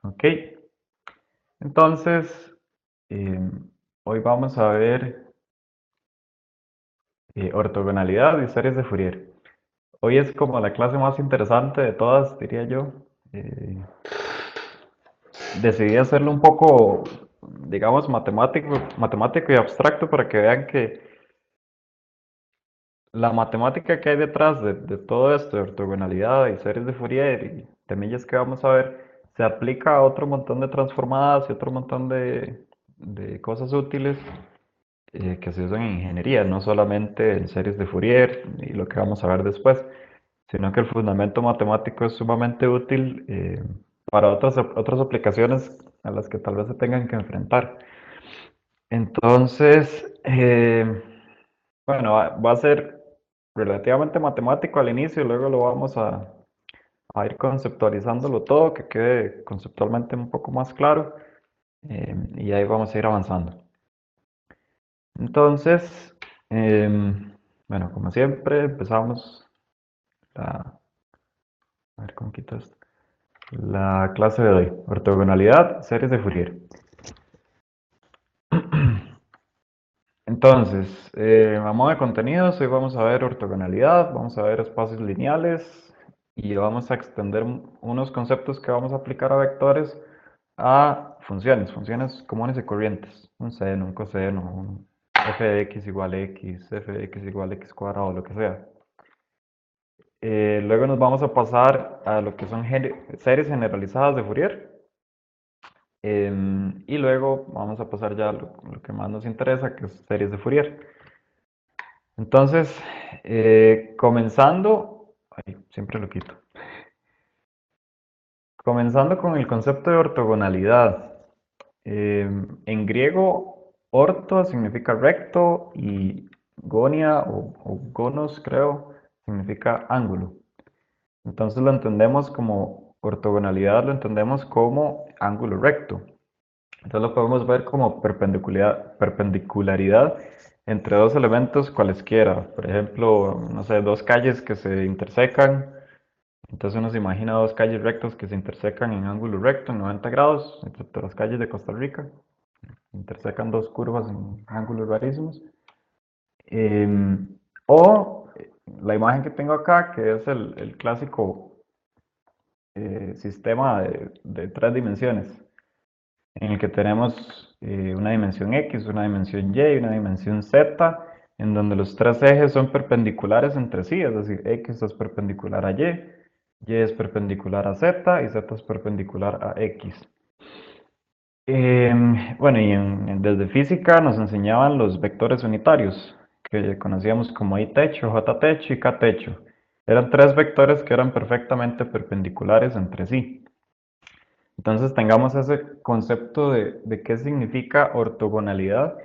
Ok, entonces hoy vamos a ver ortogonalidad y series de Fourier. Hoy es como la clase más interesante de todas, diría yo. Eh, Decidí hacerlo un poco, digamos, matemático y abstracto para que vean que la matemática que hay detrás de todo esto, de ortogonalidad y series de Fourier y temillas que vamos a ver, se aplica a otro montón de transformadas y otro montón de cosas útiles que se usan en ingeniería, no solamente en series de Fourier y lo que vamos a ver después, sino que el fundamento matemático es sumamente útil para otras aplicaciones a las que tal vez se tengan que enfrentar. Entonces, bueno, va a ser relativamente matemático al inicio y luego lo vamos a ir conceptualizándolo todo, que quede conceptualmente un poco más claro y ahí vamos a ir avanzando. Entonces, bueno, como siempre, empezamos la, a ver cómo quito esto, la clase de hoy, ortogonalidad, series de Fourier. Entonces, a modo de contenidos, hoy vamos a ver ortogonalidad, vamos a ver espacios lineales y vamos a extender unos conceptos que vamos a aplicar a vectores a funciones comunes y corrientes, un seno, un coseno, un f de x igual a x, f de x igual a x cuadrado, lo que sea. Luego nos vamos a pasar a lo que son series generalizadas de Fourier. Y luego vamos a pasar ya a lo que más nos interesa, que es series de Fourier. Entonces, ay, siempre lo quito. Comenzando con el concepto de ortogonalidad. En griego, orto significa recto y gonia o gonos, creo, significa ángulo. Entonces lo entendemos como ortogonalidad, lo entendemos como ángulo recto. Entonces lo podemos ver como perpendicularidad entre dos elementos cualesquiera. Por ejemplo, no sé, dos calles que se intersecan. Entonces uno se imagina dos calles rectas que se intersecan en ángulo recto en 90 grados, excepto las calles de Costa Rica. Intersecan dos curvas en ángulos rarísimos. O la imagen que tengo acá, que es el clásico sistema de tres dimensiones, en el que tenemos una dimensión X, una dimensión Y y una dimensión Z, en donde los tres ejes son perpendiculares entre sí, es decir, X es perpendicular a Y es perpendicular a Z y Z es perpendicular a X. Bueno, y desde física nos enseñaban los vectores unitarios, que conocíamos como I techo, J techo y K techo. Eran tres vectores que eran perfectamente perpendiculares entre sí. Entonces tengamos ese concepto de qué significa ortogonalidad,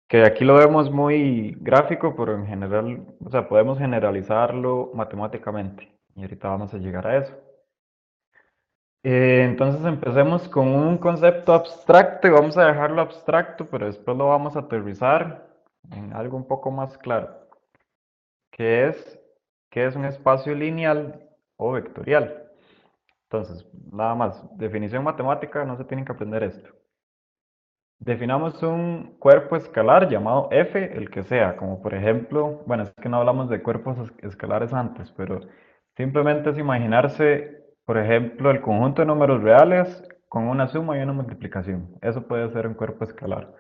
que aquí lo vemos muy gráfico, pero en general, o sea, podemos generalizarlo matemáticamente. Y ahorita vamos a llegar a eso. Entonces empecemos con un concepto abstracto y vamos a dejarlo abstracto, pero después lo vamos a aterrizar en algo un poco más claro, que es, que es un espacio lineal o vectorial. Entonces, nada más, definición matemática, no se tienen que aprender esto. Definamos un cuerpo escalar llamado f, el que sea, como por ejemplo, bueno, es que no hablamos de cuerpos escalares antes, pero simplemente es imaginarse, por ejemplo, el conjunto de números reales con una suma y una multiplicación. Eso puede ser un cuerpo escalar.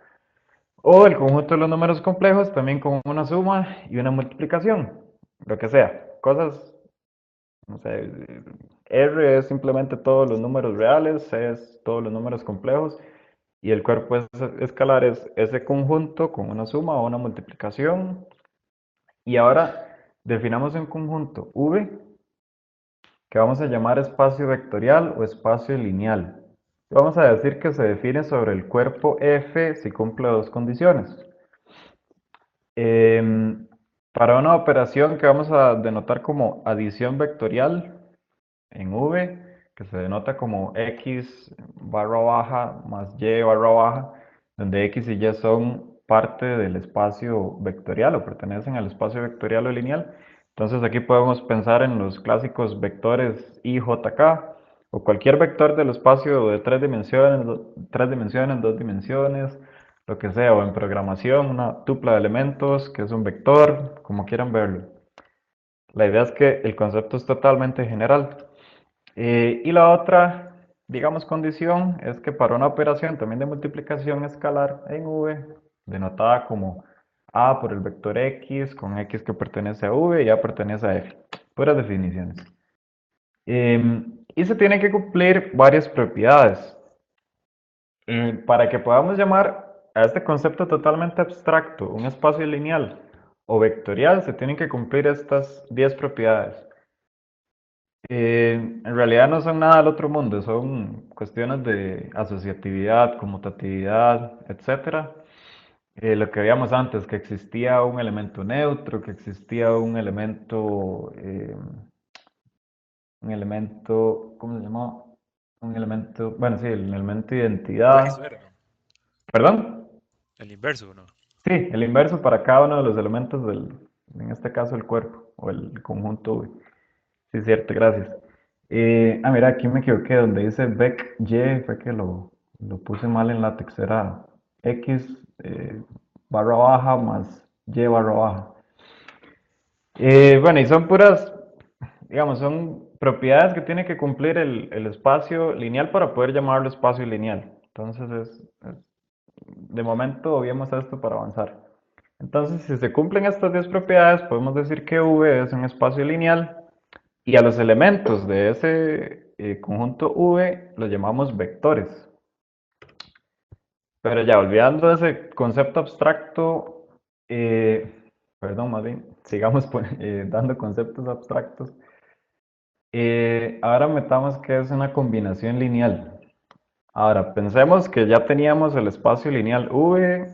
O el conjunto de los números complejos también con una suma y una multiplicación, lo que sea. Cosas, no sé, R es simplemente todos los números reales, C es todos los números complejos y el cuerpo escalar es ese conjunto con una suma o una multiplicación. Y ahora definamos un conjunto V que vamos a llamar espacio vectorial o espacio lineal. Vamos a decir que se define sobre el cuerpo F si cumple dos condiciones. Em, para una operación que vamos a denotar como adición vectorial en V, que se denota como X barra baja más Y barra baja, donde X y Y son parte del espacio vectorial o pertenecen al espacio vectorial o lineal. Entonces aquí podemos pensar en los clásicos vectores IJK o cualquier vector del espacio de tres dimensiones, dos dimensiones, lo que sea, o en programación, una tupla de elementos, que es un vector, como quieran verlo. La idea es que el concepto es totalmente general. Y la otra, digamos, condición es que para una operación también de multiplicación escalar en V, denotada como A por el vector X, con X que pertenece a V y A pertenece a F. Puras definiciones. Y se tienen que cumplir varias propiedades. Para que podamos llamar a este concepto totalmente abstracto un espacio lineal o vectorial, se tienen que cumplir estas 10 propiedades. En realidad no son nada del otro mundo, son cuestiones de asociatividad, conmutatividad, etcétera. Lo que veíamos antes, que existía un elemento neutro, que existía ¿cómo se llamaba? Un elemento, bueno, sí, el elemento de Inverso identidad. era, ¿no? ¿Perdón? El inverso, ¿no? Sí, el inverso para cada uno de los elementos en este caso, el cuerpo o el conjunto V. Sí, cierto, gracias. Mira, aquí me equivoqué, donde dice vec y, fue que lo puse mal en látex, era x barra baja más y barra baja. Bueno, y son puras, digamos, son propiedades que tiene que cumplir el espacio lineal para poder llamarlo espacio lineal. Entonces, de momento, obviamos esto para avanzar. Entonces, si se cumplen estas 10 propiedades, podemos decir que V es un espacio lineal y a los elementos de ese conjunto V los llamamos vectores. Pero ya, olvidando ese concepto abstracto, eh, perdón, más bien, sigamos dando conceptos abstractos. Ahora metamos que es una combinación lineal. Ahora, pensemos que ya teníamos el espacio lineal V,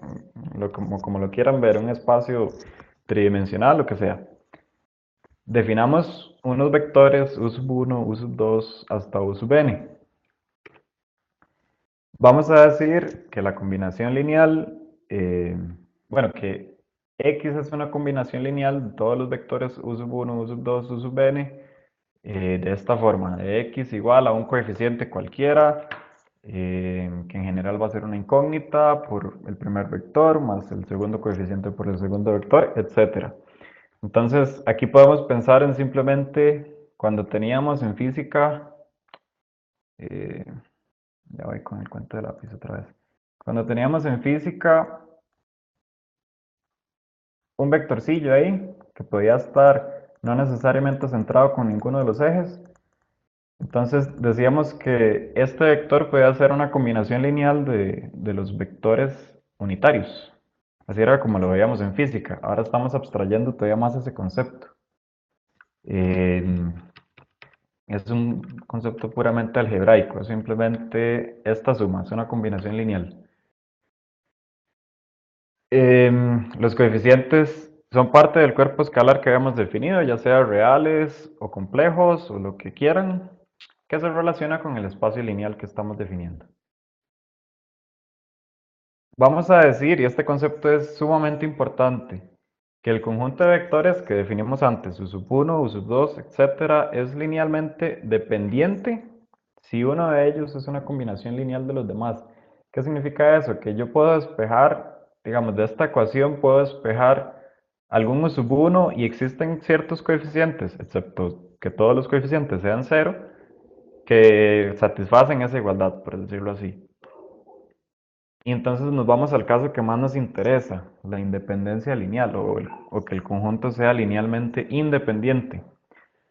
como lo quieran ver, un espacio tridimensional, lo que sea. Definamos unos vectores U sub 1, U sub 2 hasta U sub n. Vamos a decir que la combinación lineal, eh, bueno, que X es una combinación lineal de todos los vectores U sub 1, U sub 2, U sub n, de esta forma, de X igual a un coeficiente cualquiera, que en general va a ser una incógnita por el primer vector, más el segundo coeficiente por el segundo vector, etcétera. Entonces, aquí podemos pensar en simplemente cuando teníamos en física, eh, ya voy con el cuento de lápiz otra vez. Cuando teníamos en física un vectorcillo ahí que podía estar no necesariamente centrado con ninguno de los ejes, entonces decíamos que este vector podía ser una combinación lineal de los vectores unitarios. Así era como lo veíamos en física. Ahora estamos abstrayendo todavía más ese concepto. Eh, es un concepto puramente algebraico, es simplemente esta suma, es una combinación lineal. Los coeficientes son parte del cuerpo escalar que habíamos definido, ya sea reales o complejos o lo que quieran, que se relaciona con el espacio lineal que estamos definiendo. Vamos a decir, y este concepto es sumamente importante, que el conjunto de vectores que definimos antes, U sub 1, U sub 2, etcétera, es linealmente dependiente si uno de ellos es una combinación lineal de los demás. ¿Qué significa eso? Que yo puedo despejar, digamos, de esta ecuación puedo despejar algún U sub 1 y existen ciertos coeficientes, excepto que todos los coeficientes sean cero, que satisfacen esa igualdad, por decirlo así. Y entonces nos vamos al caso que más nos interesa, la independencia lineal o que el conjunto sea linealmente independiente.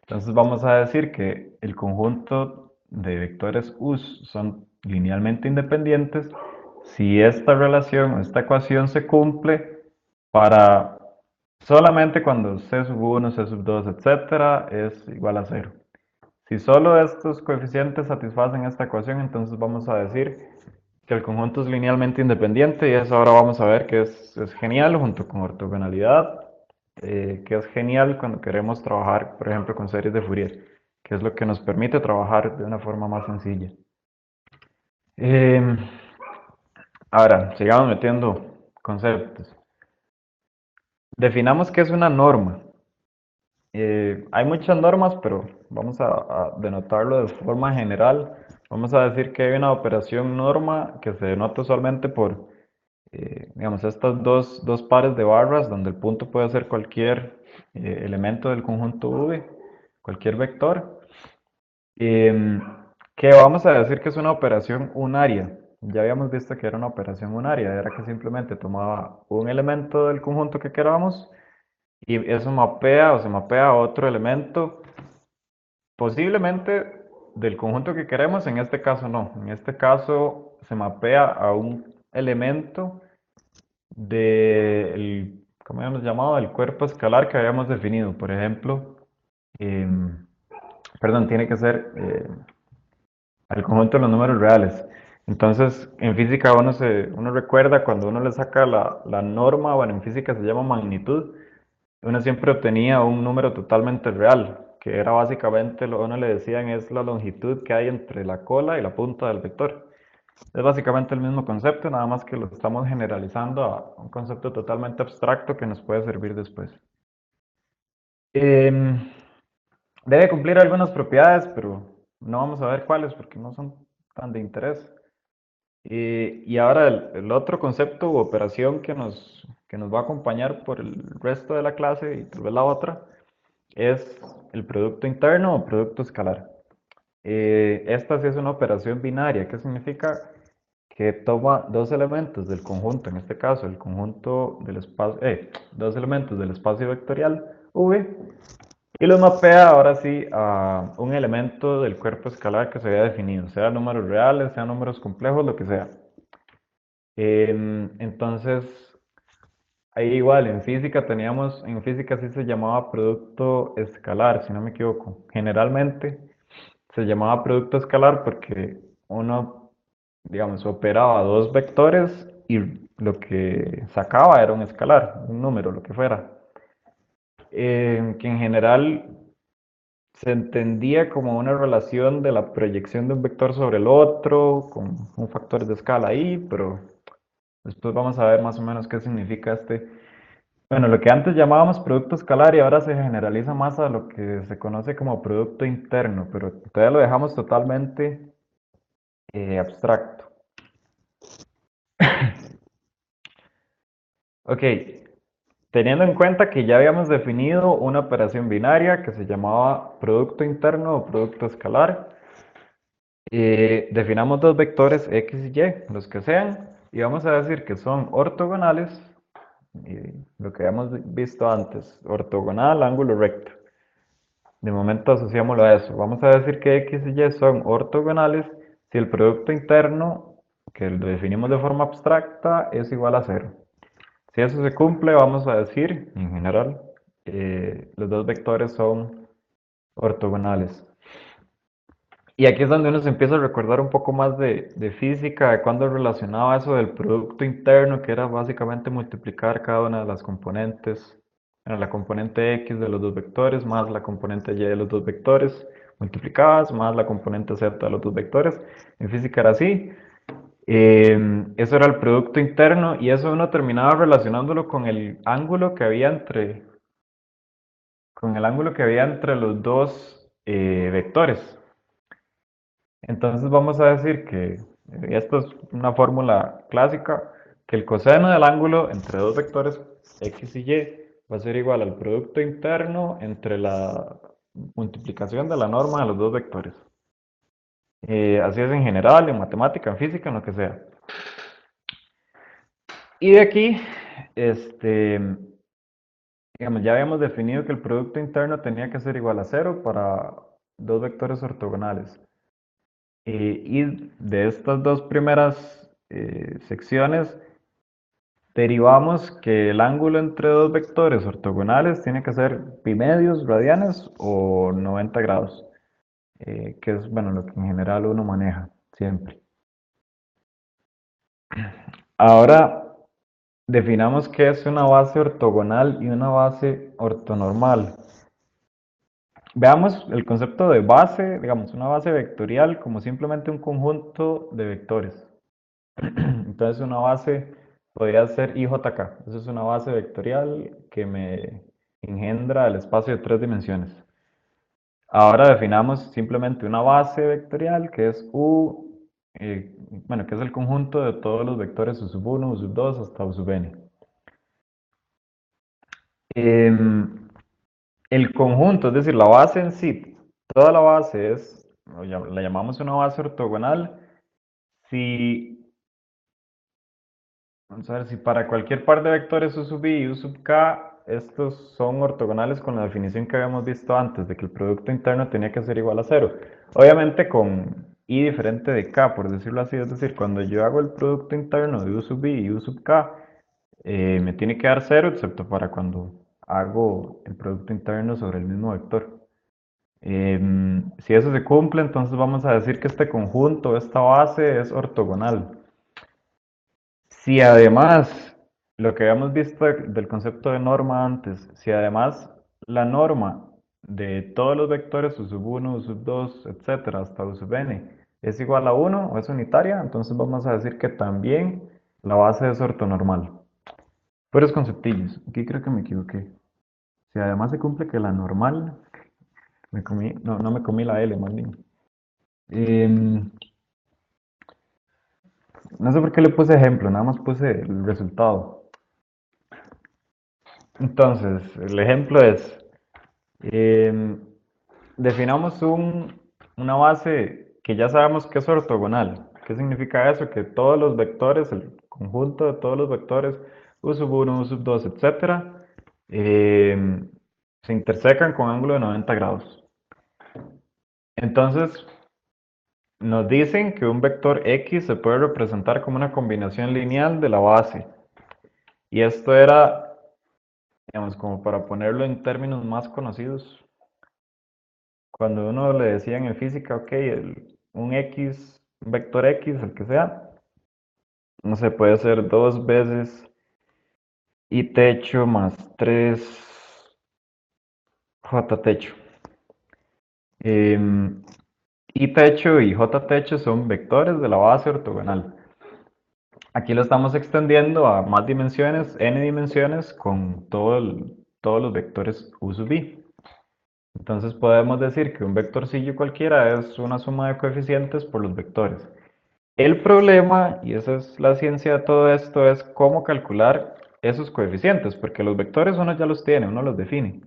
Entonces vamos a decir que el conjunto de vectores U son linealmente independientes si esta relación, esta ecuación se cumple para solamente cuando C sub 1, C sub 2, etcétera, es igual a cero. Si solo estos coeficientes satisfacen esta ecuación, entonces vamos a decir que el conjunto es linealmente independiente y eso ahora vamos a ver que es genial junto con ortogonalidad, que es genial cuando queremos trabajar, por ejemplo, con series de Fourier, que es lo que nos permite trabajar de una forma más sencilla. Eh, Ahora, sigamos metiendo conceptos. Definamos qué es una norma. Hay muchas normas, pero vamos a denotarlo de forma general. Vamos a decir que hay una operación norma que se denota usualmente por, digamos, estas dos pares de barras, donde el punto puede ser cualquier elemento del conjunto V, cualquier vector. Em, que vamos a decir que es una operación unaria. Ya habíamos visto que era una operación unaria, era que simplemente tomaba un elemento del conjunto que queramos y eso mapea o se mapea a otro elemento, posiblemente del conjunto que queremos, en este caso no. En este caso se mapea a un elemento del, ¿cómo habíamos llamado? Del cuerpo escalar que habíamos definido. Por ejemplo, perdón, tiene que ser al conjunto de los números reales. Entonces, en física uno recuerda cuando uno le saca la norma, bueno, en física se llama magnitud, uno siempre obtenía un número totalmente real, que era básicamente lo que uno le decían es la longitud que hay entre la cola y la punta del vector. Es básicamente el mismo concepto, nada más que lo estamos generalizando a un concepto totalmente abstracto que nos puede servir después. Em, Debe cumplir algunas propiedades, pero no vamos a ver cuáles porque no son tan de interés. Y ahora el otro concepto u operación que nos va a acompañar por el resto de la clase y tal vez la otra es el producto interno o producto escalar. Esta sí es una operación binaria. ¿Qué significa? Que toma dos elementos del conjunto, en este caso el conjunto del espacio, dos elementos del espacio vectorial V y los mapea ahora sí a un elemento del cuerpo escalar que se había definido, sea números reales, sea números complejos, lo que sea. Entonces, ahí igual, en física sí se llamaba producto escalar, si no me equivoco. Generalmente se llamaba producto escalar porque uno, digamos, operaba dos vectores y lo que sacaba era un escalar, un número, lo que fuera. Que en general se entendía como una relación de la proyección de un vector sobre el otro, con un factor de escala ahí, pero después vamos a ver más o menos qué significa bueno, lo que antes llamábamos producto escalar y ahora se generaliza más a lo que se conoce como producto interno, pero todavía lo dejamos totalmente abstracto. Ok, teniendo en cuenta que ya habíamos definido una operación binaria que se llamaba producto interno o producto escalar, definamos dos vectores x y y, los que sean, y vamos a decir que son ortogonales, lo que habíamos visto antes, ortogonal, ángulo recto. De momento asociámoslo a eso. Vamos a decir que x y y son ortogonales si el producto interno, que lo definimos de forma abstracta, es igual a cero. Si eso se cumple, vamos a decir, en general, los dos vectores son ortogonales. Y aquí es donde uno se empieza a recordar un poco más de física, de cuando relacionaba eso del producto interno, que era básicamente multiplicar cada una de las componentes, bueno, la componente x de los dos vectores más la componente y de los dos vectores multiplicadas más la componente z de los dos vectores. En física era así. Eso era el producto interno y eso uno terminaba relacionándolo con el ángulo que había entre los dos vectores. Entonces vamos a decir que, esto es una fórmula clásica, que el coseno del ángulo entre dos vectores x y y va a ser igual al producto interno entre la multiplicación de la norma de los dos vectores. Así es en general, en matemática, en física, en lo que sea. Y de aquí, este, digamos, ya habíamos definido que el producto interno tenía que ser igual a cero para dos vectores ortogonales. Y de estas dos primeras secciones derivamos que el ángulo entre dos vectores ortogonales tiene que ser pi medios radianes o 90 grados, que es bueno, lo que en general uno maneja siempre. Ahora definamos qué es una base ortogonal y una base ortonormal. Veamos el concepto de base, digamos, una base vectorial como simplemente un conjunto de vectores. Entonces una base podría ser IJK. Eso es una base vectorial engendra el espacio de 3 dimensiones. Ahora definamos simplemente una base vectorial que es U, bueno, que es el conjunto de todos los vectores U sub 1, U sub 2 hasta U sub n. El conjunto, es decir, la base en sí, toda la base es, la llamamos una base ortogonal si, vamos a ver, si para cualquier par de vectores U sub i y U sub k, estos son ortogonales con la definición que habíamos visto antes, de que el producto interno tenía que ser igual a cero. Obviamente con i diferente de k, por decirlo así, es decir, cuando yo hago el producto interno de U sub i y U sub k, me tiene que dar cero, excepto para cuando hago el producto interno sobre el mismo vector. Si eso se cumple, entonces vamos a decir que este conjunto, esta base es ortogonal. Si además, lo que habíamos visto del concepto de norma antes, si además la norma de todos los vectores U sub 1, U sub 2, etcétera, hasta U sub n, es igual a 1 o es unitaria, entonces vamos a decir que también la base es ortonormal. Puros conceptillos, aquí creo que me equivoqué. Si además se cumple que la normal, no me comí la L, más bien. No sé por qué le puse ejemplo, nada más puse el resultado. Entonces, el ejemplo es, eh, definamos una base que ya sabemos que es ortogonal. ¿Qué significa eso? Que todos los vectores, el conjunto de todos los vectores, U sub 1, U sub 2, etcétera, se intersecan con ángulo de 90 grados. Entonces, nos dicen que un vector X se puede representar como una combinación lineal de la base. Y esto era, digamos, como para ponerlo en términos más conocidos. Cuando uno le decía en física, ok, un X, un vector X, el que sea, no se puede ser 2 veces y techo más 3 J techo. Y techo y J techo son vectores de la base ortogonal. Aquí lo estamos extendiendo a más dimensiones, n dimensiones, con todos los vectores U sub i. Entonces podemos decir que un vectorcillo cualquiera es una suma de coeficientes por los vectores. El problema, y esa es la ciencia de todo esto, es cómo calcular esos coeficientes, porque los vectores uno ya los tiene, uno los define.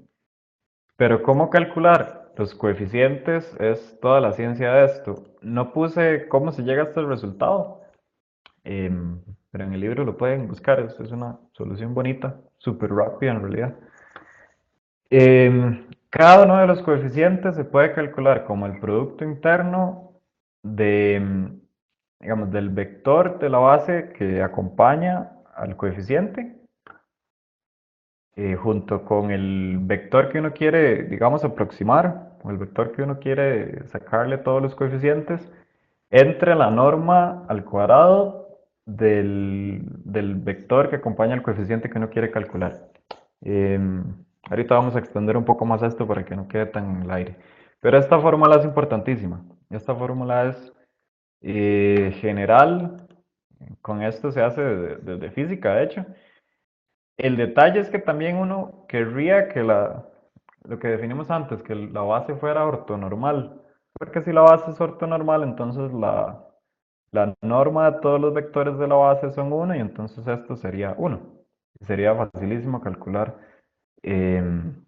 Pero cómo calcular los coeficientes es toda la ciencia de esto. No puse cómo se llega hasta el resultado, pero en el libro lo pueden buscar, es una solución bonita, súper rápida en realidad. Cada uno de los coeficientes se puede calcular como el producto interno de, digamos, del vector de la base que acompaña al coeficiente, junto con el vector que uno quiere, digamos, aproximar, o el vector que uno quiere sacarle todos los coeficientes, entre la norma al cuadrado del vector que acompaña al coeficiente que uno quiere calcular. Ahorita vamos a extender un poco más esto para que no quede tan en el aire. Pero esta fórmula es importantísima. Esta fórmula es general. Con esto se hace desde física, de hecho. El detalle es que también uno querría que lo que definimos antes, que la base fuera ortonormal. Porque si la base es ortonormal, entonces la norma de todos los vectores de la base son 1 y entonces esto sería 1. Sería facilísimo calcular em,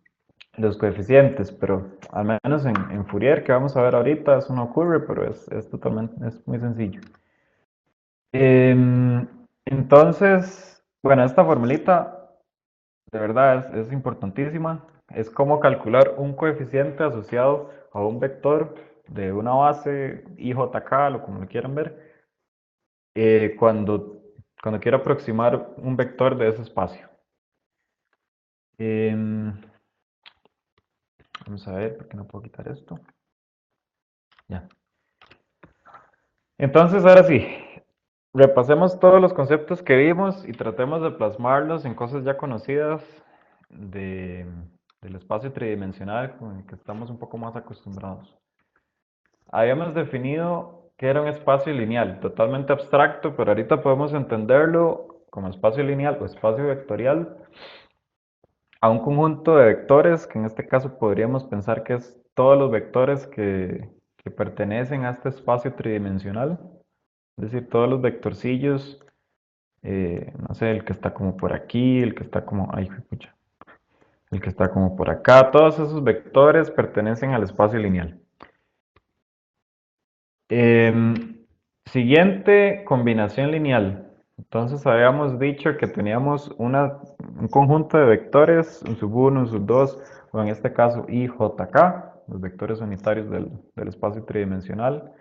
los coeficientes, pero al menos en Fourier, que vamos a ver ahorita, eso no ocurre, pero es totalmente, es muy sencillo. Entonces, bueno, esta formulita de verdad es importantísima. Es como calcular un coeficiente asociado a un vector de una base IJK, o como lo quieran ver, cuando quiero aproximar un vector de ese espacio. Em, Vamos a ver, ¿por qué no puedo quitar esto? Ya. Entonces, ahora sí, repasemos todos los conceptos que vimos y tratemos de plasmarlos en cosas ya conocidas del espacio tridimensional con el que estamos un poco más acostumbrados. Habíamos definido que era un espacio lineal, totalmente abstracto, pero ahorita podemos entenderlo como espacio lineal o espacio vectorial a un conjunto de vectores, que en este caso podríamos pensar que es todos los vectores que pertenecen a este espacio tridimensional, es decir, todos los vectorcillos, no sé, el que está como por aquí, el que está como, ay, pucha, el que está como por acá, todos esos vectores pertenecen al espacio lineal. Siguiente combinación lineal. Entonces habíamos dicho que teníamos un conjunto de vectores, un sub 1, un sub 2, o en este caso I, J, K, los vectores unitarios del espacio tridimensional.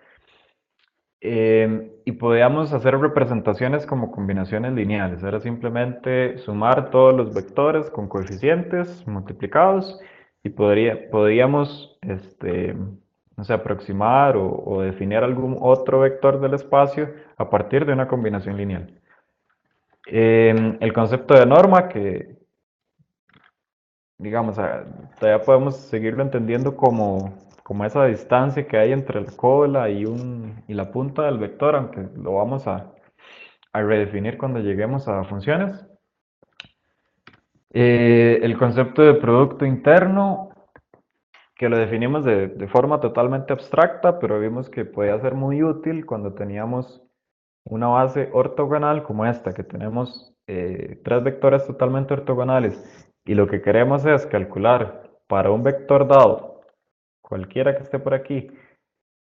Y podíamos hacer representaciones como combinaciones lineales. Era simplemente sumar todos los vectores con coeficientes multiplicados y podíamos no sé, aproximar o definir algún otro vector del espacio a partir de una combinación lineal. El concepto de norma, que digamos, todavía podemos seguirlo entendiendo como esa distancia que hay entre la cola y la punta del vector, aunque lo vamos a redefinir cuando lleguemos a funciones. El concepto de producto interno, que lo definimos de forma totalmente abstracta, pero vimos que podía ser muy útil cuando teníamos una base ortogonal como esta, que tenemos tres vectores totalmente ortogonales y lo que queremos es calcular para un vector dado, cualquiera que esté por aquí,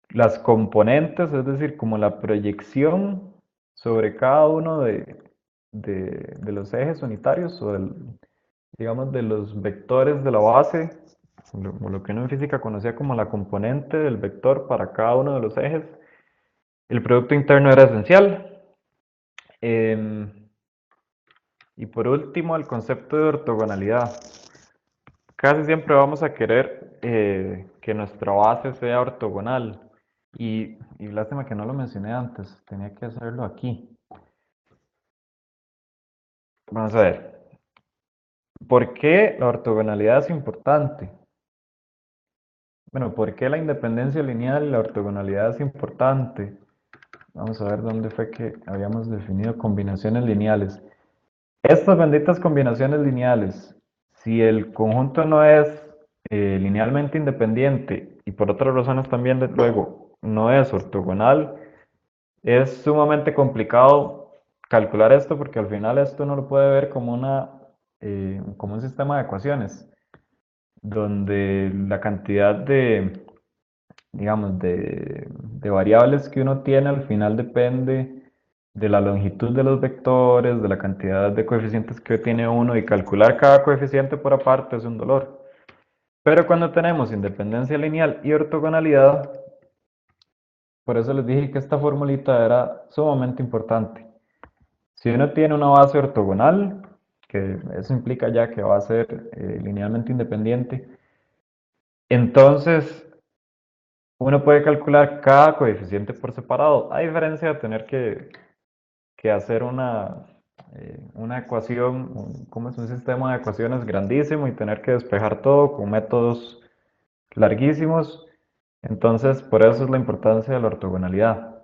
las componentes, es decir, como la proyección sobre cada uno de los ejes unitarios o digamos, de los vectores de la base, lo que uno en física conocía como la componente del vector para cada uno de los ejes. El producto interno era esencial. Y por último, el concepto de ortogonalidad. Casi siempre vamos a querer que nuestra base sea ortogonal. Y lástima que no lo mencioné antes, tenía que hacerlo aquí. Vamos a ver, ¿por qué la ortogonalidad es importante? Bueno, ¿por qué la independencia lineal y la ortogonalidad es importante? Vamos a ver dónde fue que habíamos definido combinaciones lineales. Estas benditas combinaciones lineales, si el conjunto no es linealmente independiente y por otras razones también luego no es ortogonal, es sumamente complicado calcular esto porque al final esto uno lo puede ver como como un sistema de ecuaciones donde la cantidad digamos, de variables que uno tiene al final depende de la longitud de los vectores, de la cantidad de coeficientes que tiene uno y calcular cada coeficiente por aparte es un dolor. Pero cuando tenemos independencia lineal y ortogonalidad, por eso les dije que esta formulita era sumamente importante. Si uno tiene una base ortogonal, que eso implica ya que va a ser linealmente independiente, entonces uno puede calcular cada coeficiente por separado, a diferencia de tener que hacer una ecuación, como es un sistema de ecuaciones grandísimo y tener que despejar todo con métodos larguísimos. Entonces, por eso es la importancia de la ortogonalidad.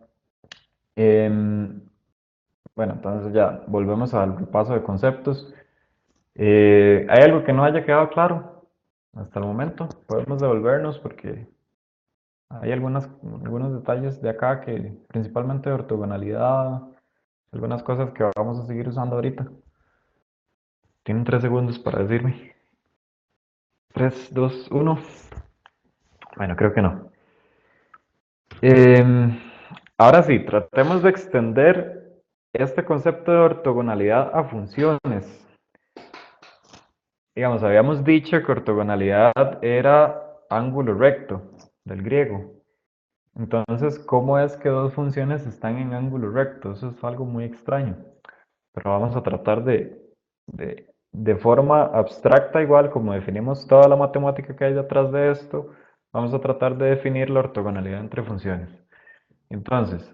Em, bueno, entonces ya volvemos al repaso de conceptos. ¿Hay algo que no haya quedado claro hasta el momento? Podemos devolvernos porque hay algunos detalles de acá que principalmente de ortogonalidad, algunas cosas que vamos a seguir usando ahorita. Tienen 3 segundos para decirme. 3, 2, 1. Bueno, creo que no. Em, Ahora sí, tratemos de extender este concepto de ortogonalidad a funciones. Digamos, habíamos dicho que ortogonalidad era ángulo recto, del griego. Entonces, ¿cómo es que dos funciones están en ángulo recto? Eso es algo muy extraño. Pero vamos a tratar de forma abstracta, igual como definimos toda la matemática que hay detrás de esto, vamos a tratar de definir la ortogonalidad entre funciones. Entonces,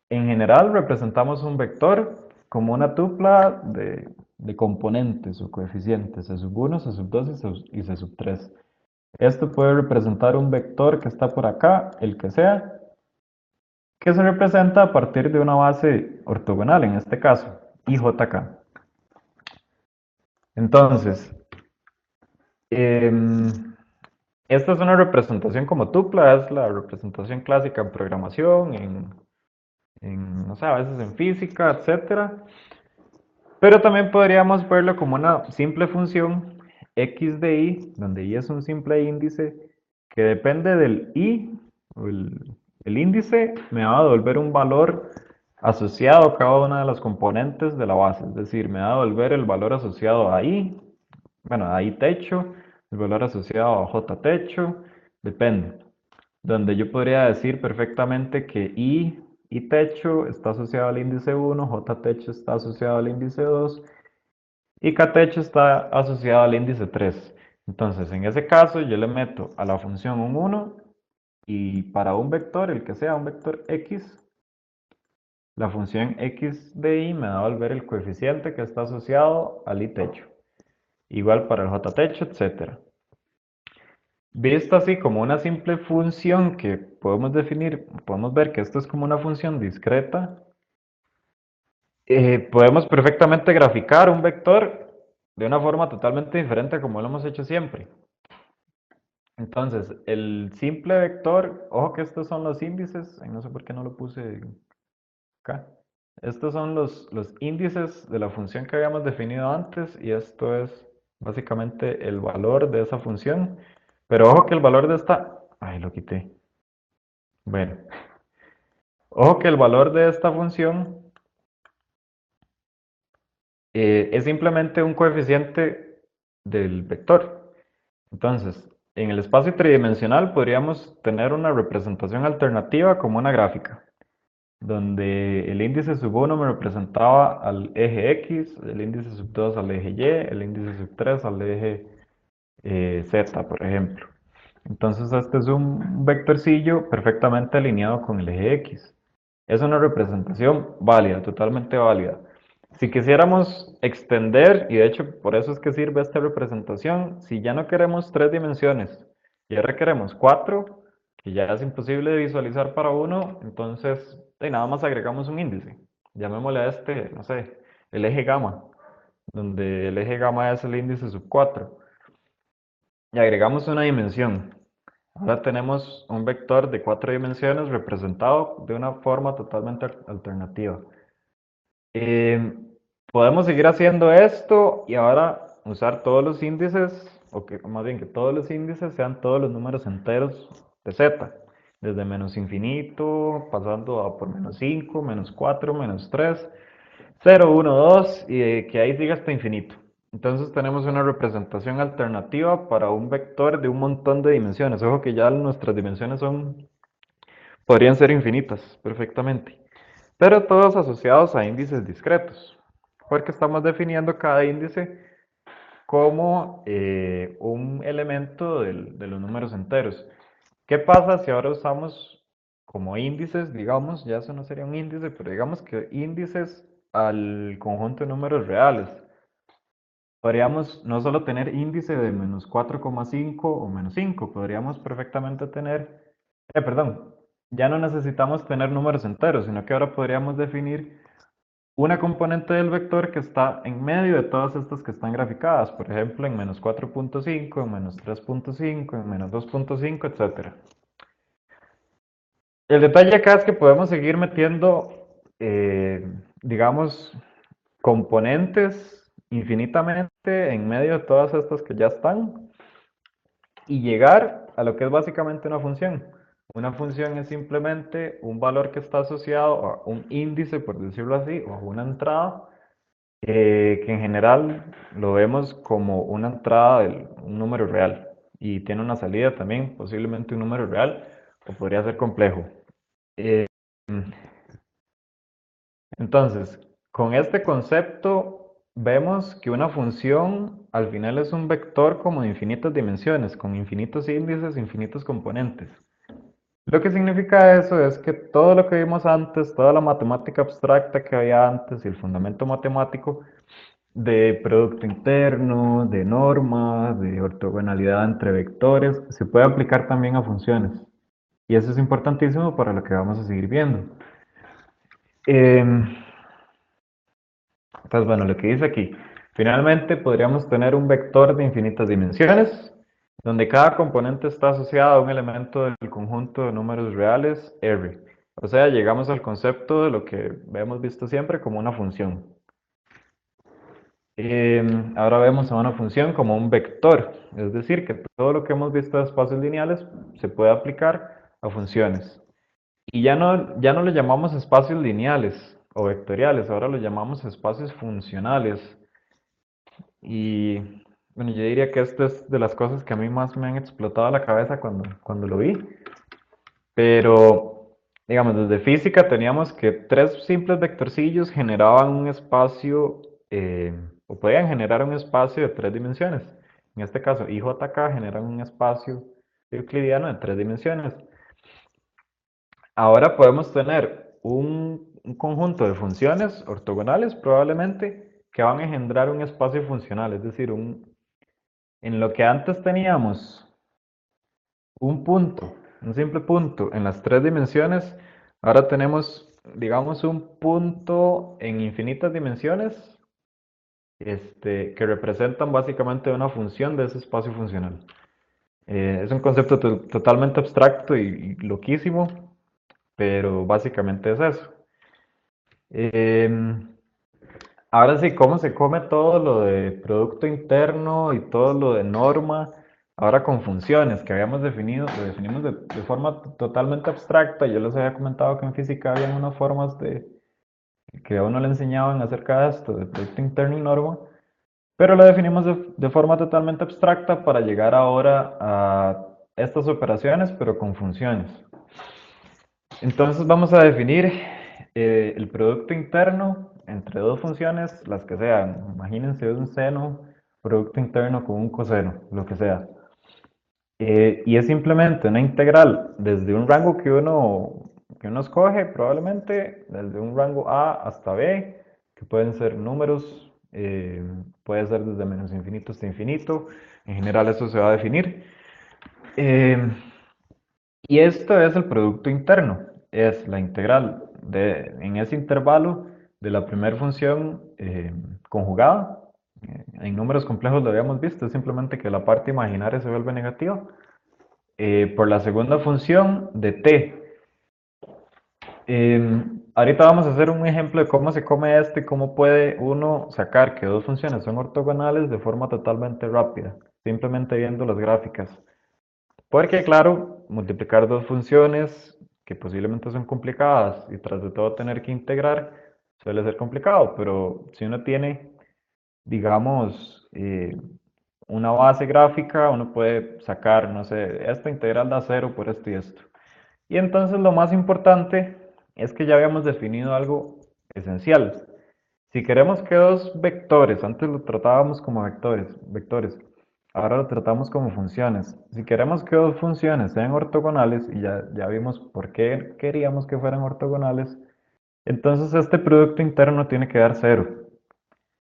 en general representamos un vector como una tupla de componentes o coeficientes, C sub 1, C sub 2 y C sub 3. Esto puede representar un vector que está por acá, el que sea, que se representa a partir de una base ortogonal, en este caso, IJK. Entonces, Em, Esta es una representación como tupla, es la representación clásica en programación, no sé, a veces en física, etcétera. Pero también podríamos verlo como una simple función x de y, donde y es un simple índice que depende del y, o el índice, me va a devolver un valor asociado a cada una de las componentes de la base. Es decir, me va a devolver el valor asociado a i, bueno, a i techo, el valor asociado a j techo, depende. Donde yo podría decir perfectamente que i techo está asociado al índice 1, j techo está asociado al índice 2 y k techo está asociado al índice 3. Entonces, en ese caso, yo le meto a la función un 1 y para un vector, el que sea un vector x, la función x de y me va a devolver el coeficiente que está asociado al i techo. Igual para el j techo, etc. Visto así como una simple función que podemos definir, podemos ver que esto es como una función discreta. Podemos perfectamente graficar un vector de una forma totalmente diferente a como lo hemos hecho siempre. Entonces, el simple vector, ojo que estos son los índices, no sé por qué no lo puse acá. Estos son los índices de la función que habíamos definido antes y esto es básicamente el valor de esa función. Pero ojo que el valor de esta... Ay, lo quité. Bueno, ojo que el valor de esta función es simplemente un coeficiente del vector. Entonces, en el espacio tridimensional podríamos tener una representación alternativa como una gráfica, donde el índice sub 1 me representaba al eje X, el índice sub 2 al eje Y, el índice sub 3 al eje Z, por ejemplo. Entonces este es un vectorcillo perfectamente alineado con el eje X. Es una representación válida, totalmente válida. Si quisiéramos extender, y de hecho por eso es que sirve esta representación, si ya no queremos tres dimensiones y ahora queremos cuatro, que ya es imposible de visualizar para uno, entonces nada más agregamos un índice. Llamémosle a este, no sé, el eje gamma, donde el eje gamma es el índice sub 4. Y agregamos una dimensión. Ahora tenemos un vector de cuatro dimensiones representado de una forma totalmente alternativa. Eh, Podemos seguir haciendo esto y ahora usar todos los índices, o que más bien que todos los índices sean todos los números enteros de z, desde menos infinito, pasando a por menos 5, menos 4, menos 3, 0, 1, 2 y que ahí siga hasta infinito. Entonces tenemos una representación alternativa para un vector de un montón de dimensiones. Ojo que ya nuestras dimensiones podrían ser infinitas perfectamente, pero todos asociados a índices discretos, porque estamos definiendo cada índice como un elemento de los números enteros. ¿Qué pasa si ahora usamos como índices, digamos, ya eso no sería un índice, pero digamos que índices al conjunto de números reales? Podríamos no solo tener índice de menos 4,5 o menos 5, podríamos perfectamente tener, perdón, ya no necesitamos tener números enteros, sino que ahora podríamos definir una componente del vector que está en medio de todas estas que están graficadas, por ejemplo, en menos 4,5, en menos 3,5, en menos 2,5, etc. El detalle acá es que podemos seguir metiendo, digamos, componentes infinitamente en medio de todas estas que ya están y llegar a lo que es básicamente una función. Una función es simplemente un valor que está asociado a un índice, por decirlo así, o a una entrada, que en general lo vemos como una entrada de un número real y tiene una salida también, posiblemente un número real, o podría ser complejo. Eh, entonces, con este concepto vemos que una función al final es un vector como de infinitas dimensiones, con infinitos índices, infinitos componentes. Lo que significa eso es que todo lo que vimos antes, toda la matemática abstracta que había antes y el fundamento matemático de producto interno, de normas, de ortogonalidad entre vectores, se puede aplicar también a funciones. Y eso es importantísimo para lo que vamos a seguir viendo. Pues bueno, lo que dice aquí. Finalmente, podríamos tener un vector de infinitas dimensiones, donde cada componente está asociado a un elemento del conjunto de números reales R. O sea, llegamos al concepto de lo que hemos visto siempre como una función. Ahora vemos a una función como un vector, es decir, que todo lo que hemos visto de espacios lineales se puede aplicar a funciones. Y ya no le llamamos espacios lineales o vectoriales, ahora lo llamamos espacios funcionales. Y bueno, yo diría que esto es de las cosas que a mí más me han explotado la cabeza cuando lo vi. Pero, digamos, desde física teníamos que tres simples vectorcillos generaban un espacio, o podían generar un espacio de tres dimensiones. En este caso, I, J, K generan un espacio euclidiano de tres dimensiones. Ahora podemos tener un conjunto de funciones ortogonales, probablemente, que van a engendrar un espacio funcional, es decir, en lo que antes teníamos un punto, un simple punto en las tres dimensiones, ahora tenemos, digamos, un punto en infinitas dimensiones, que representan básicamente una función de ese espacio funcional. Es un concepto totalmente abstracto y loquísimo, pero básicamente es eso. Em, Ahora sí, ¿cómo se come todo lo de producto interno y todo lo de norma? Ahora con funciones que habíamos definido, lo definimos de forma totalmente abstracta. Yo les había comentado que en física había unas formas que a uno le enseñaban acerca de esto, de producto interno y norma, pero lo definimos de forma totalmente abstracta para llegar ahora a estas operaciones, pero con funciones. Entonces vamos a definir el producto interno entre dos funciones, las que sean. Imagínense un seno, producto interno con un coseno, lo que sea. Y es simplemente una integral desde un rango que uno escoge, probablemente desde un rango A hasta B, que pueden ser números, puede ser desde menos infinito hasta infinito. En general eso se va a definir. Eh, y esto es el producto interno, es la integral en ese intervalo de la primera función conjugada. En números complejos lo habíamos visto, es simplemente que la parte imaginaria se vuelve negativa. Por la segunda función de t. Ahorita vamos a hacer un ejemplo de cómo se come esto y cómo puede uno sacar que dos funciones son ortogonales de forma totalmente rápida, simplemente viendo las gráficas. Porque claro, multiplicar dos funciones que posiblemente son complicadas y tras de todo tener que integrar suele ser complicado, pero si uno tiene, digamos, una base gráfica, uno puede sacar, no sé, esta integral da cero por esto y esto. Y entonces lo más importante es que ya habíamos definido algo esencial. Si queremos que dos vectores, antes lo tratábamos como vectores, ahora lo tratamos como funciones. Si queremos que dos funciones sean ortogonales, y ya vimos por qué queríamos que fueran ortogonales, entonces este producto interno tiene que dar cero.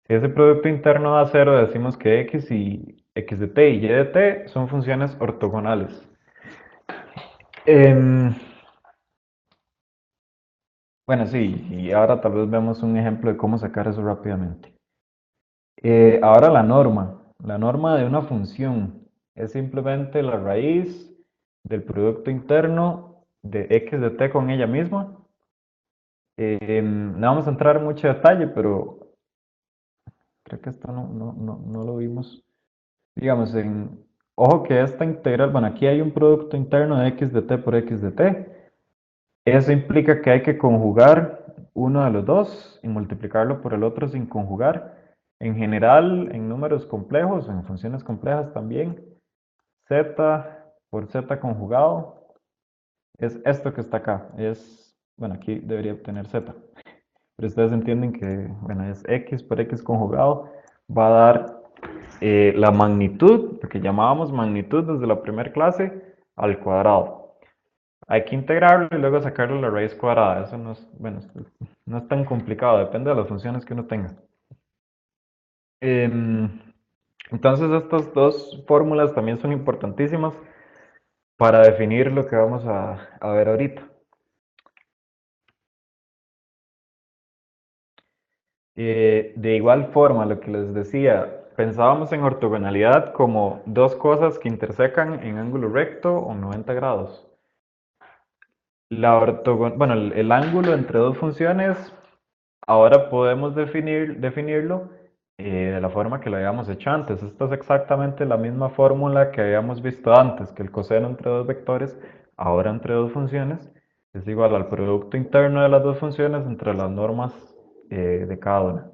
Si ese producto interno da cero, decimos que x de t y y de t son funciones ortogonales. Em, bueno, sí, y ahora tal vez vemos un ejemplo de cómo sacar eso rápidamente. Ahora la norma de una función es simplemente la raíz del producto interno de x de t con ella misma. No vamos a entrar en mucho detalle, pero creo que esto no lo vimos. Digamos, ojo que esta integral, bueno, aquí hay un producto interno de x de t por x de t. Eso implica que hay que conjugar uno de los dos y multiplicarlo por el otro sin conjugar. En general, en números complejos, en funciones complejas también, z por z conjugado es esto que está acá. Bueno, aquí debería tener z, pero ustedes entienden que, bueno, es x por x conjugado, va a dar la magnitud, lo que llamábamos magnitud desde la primera clase, al cuadrado. Hay que integrarlo y luego sacarle la raíz cuadrada. Eso no es, bueno, no es tan complicado, depende de las funciones que uno tenga. Em, entonces estas dos fórmulas también son importantísimas para definir lo que vamos a ver ahorita. De igual forma, lo que les decía, pensábamos en ortogonalidad como dos cosas que intersecan en ángulo recto o 90 grados. Bueno, el ángulo entre dos funciones, ahora podemos definirlo de la forma que lo habíamos hecho antes. Esta es exactamente la misma fórmula que habíamos visto antes, que el coseno entre dos vectores, ahora entre dos funciones, es igual al producto interno de las dos funciones entre las normas de cada una.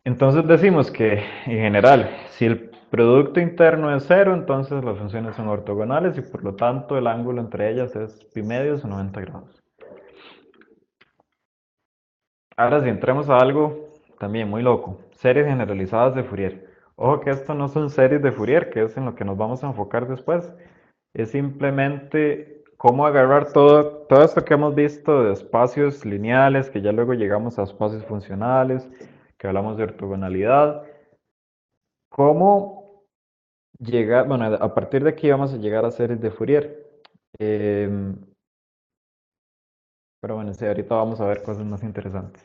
Entonces decimos que en general, si el producto interno es cero, entonces las funciones son ortogonales y por lo tanto el ángulo entre ellas es pi medios o 90 grados. Ahora si entremos a algo también muy loco, series generalizadas de Fourier. Ojo que esto no son series de Fourier, que es en lo que nos vamos a enfocar después. Es simplemente cómo agarrar todo esto que hemos visto de espacios lineales, que ya luego llegamos a espacios funcionales, que hablamos de ortogonalidad, cómo llegar, bueno, a partir de aquí vamos a llegar a series de Fourier. Em, pero bueno, sí, ahorita vamos a ver cosas más interesantes.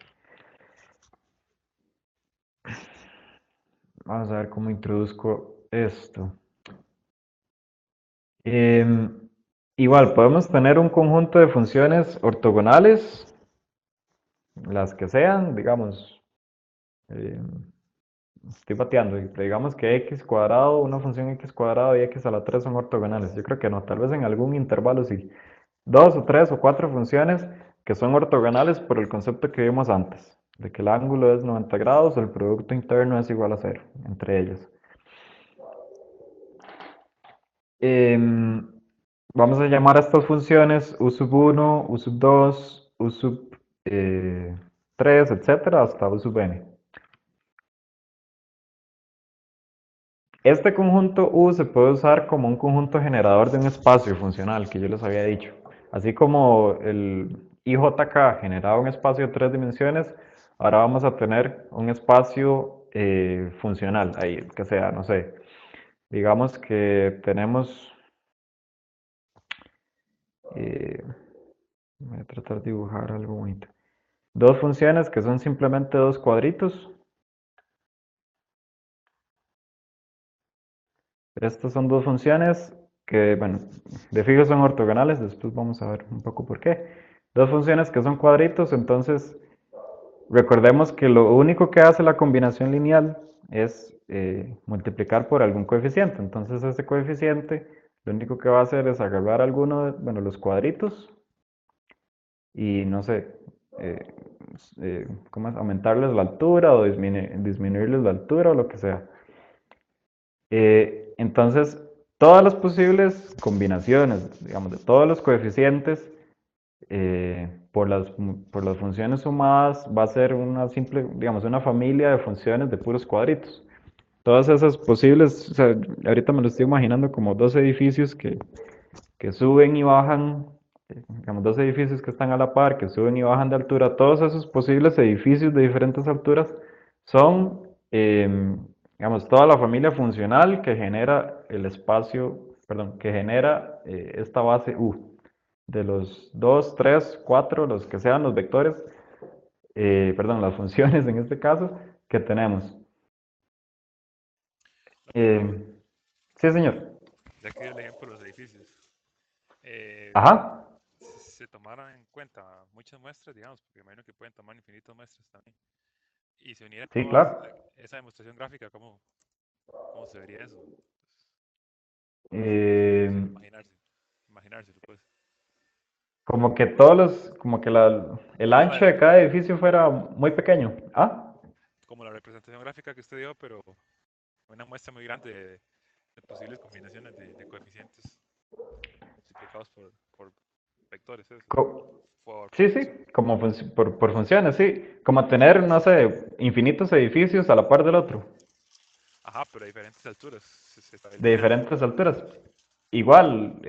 Vamos a ver cómo introduzco esto. Igual, podemos tener un conjunto de funciones ortogonales, las que sean, digamos, em, estoy pateando, digamos que x cuadrado, una función x cuadrado y x a la 3 son ortogonales. Yo creo que no, tal vez en algún intervalo sí. Dos o tres o cuatro funciones que son ortogonales por el concepto que vimos antes, de que el ángulo es 90 grados, el producto interno es igual a cero entre ellos. Em, Vamos a llamar a estas funciones u sub 1, u sub 2, u sub 3, etcétera, hasta u sub n. Este conjunto U se puede usar como un conjunto generador de un espacio funcional, que yo les había dicho. Así como el IJK generaba un espacio de tres dimensiones, ahora vamos a tener un espacio funcional, ahí, que sea, no sé, digamos que tenemos, eh, voy a tratar de dibujar algo bonito. Dos funciones que son simplemente dos cuadritos. Estas son dos funciones que, bueno, de fijo son ortogonales, después vamos a ver un poco por qué. Dos funciones que son cuadritos, entonces recordemos que lo único que hace la combinación lineal es multiplicar por algún coeficiente. Entonces ese coeficiente lo único que va a hacer es agarrar alguno de, bueno, los cuadritos y no sé, eh, ¿cómo es? Aumentarles la altura o disminuirles la altura o lo que sea. Entonces, todas las posibles combinaciones, digamos, de todos los coeficientes por las funciones sumadas va a ser una simple, digamos, una familia de funciones de puros cuadritos. Todas esas posibles, o sea, ahorita me lo estoy imaginando como dos edificios que suben y bajan, digamos, dos edificios que están a la par, que suben y bajan de altura, todos esos posibles edificios de diferentes alturas son, digamos, toda la familia funcional que genera el espacio, perdón, que genera esta base U, de los 2 3 4 los que sean los vectores, perdón, las funciones en este caso, que tenemos. Perdón, Sí, señor. ya que dio el ejemplo de los edificios, eh, Ajá, se tomaron en cuenta muchas muestras, digamos, porque me imagino que pueden tomar infinitas muestras también, y se unieran sí, todas claro. esa demostración gráfica, ¿cómo se vería eso? Eh, Sin imaginárselo, pues. Como que todos los, como que el Como la, ancho de cada edificio fuera muy pequeño. Ah, como la representación gráfica que usted dio, pero una muestra muy grande de posibles combinaciones de coeficientes multiplicados por vectores, eso, co- por sí, sí, funciones. como por funciones, sí. Como tener, no sé, infinitos edificios a la par del otro, Ajá, pero a diferentes alturas se de estabilizaría. diferentes alturas. Igual,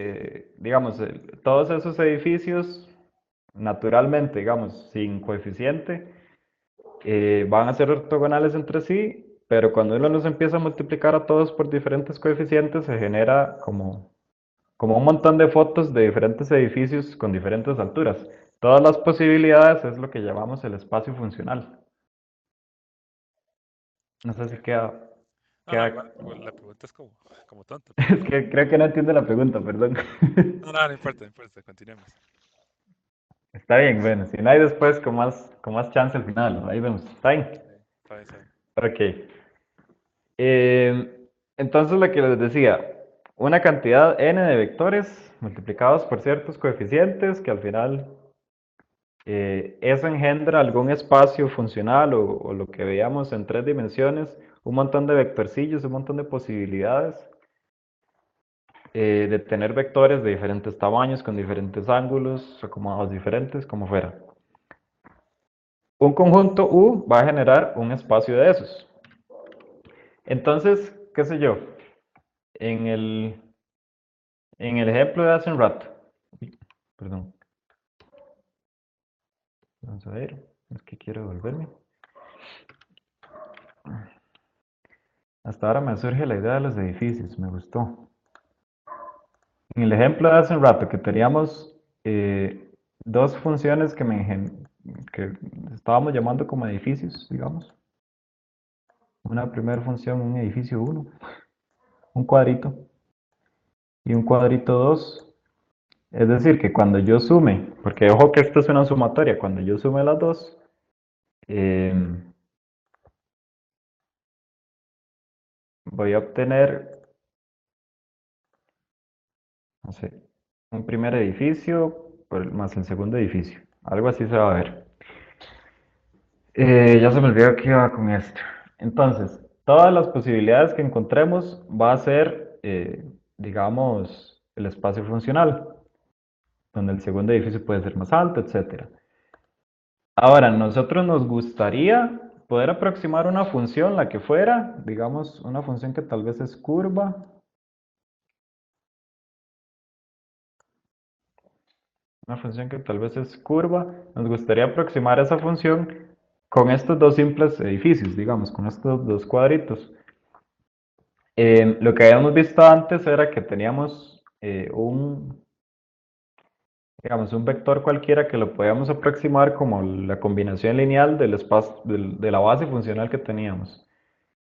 digamos, todos esos edificios, naturalmente, digamos, sin coeficiente, van a ser ortogonales entre sí, pero cuando uno los empieza a multiplicar a todos por diferentes coeficientes, se genera como un montón de fotos de diferentes edificios con diferentes alturas. Todas las posibilidades es lo que llamamos el espacio funcional. No sé si Ok. No, no, queda... igual la pregunta es como tonta, pero Es que creo que no entiendo la pregunta, perdón. no, no, no importa, no importa, continuemos. Está bien, bueno, si no hay después con más chance al final, ahí vemos. ¿Está bien? Sí, está bien, está bien. Ok. Entonces lo que les decía, una cantidad n de vectores multiplicados por ciertos coeficientes que al final eso engendra algún espacio funcional o lo que veíamos en tres dimensiones, un montón de vectorcillos, un montón de posibilidades de tener vectores de diferentes tamaños, con diferentes ángulos, acomodados diferentes, como fuera. Un conjunto U va a generar un espacio de esos. Entonces, qué sé yo, en en el ejemplo de hace un rato, perdón, vamos a ver, es que quiero devolverme. Hasta ahora me surge la idea de los edificios, me gustó. En el ejemplo de hace un rato que teníamos dos funciones que estábamos llamando como edificios, digamos. Una primera función, un edificio 1, un cuadrito, y un cuadrito 2. Es decir, que cuando yo sume, porque ojo que esto es una sumatoria, cuando yo sume las dos, eh, voy a obtener, no sé, un primer edificio más el segundo edificio. Algo así se va a ver. Ya se me olvidó que iba con esto. Entonces, todas las posibilidades que encontremos va a ser, digamos, el espacio funcional, donde el segundo edificio puede ser más alto, etcétera. Ahora, nosotros nos gustaría poder aproximar una función, la que fuera, digamos, una función que tal vez es curva, una función que tal vez es curva, nos gustaría aproximar esa función con estos dos simples edificios, digamos, con estos dos cuadritos. Lo que habíamos visto antes era que teníamos digamos, un vector cualquiera que lo podíamos aproximar como la combinación lineal del espacio, de la base funcional que teníamos.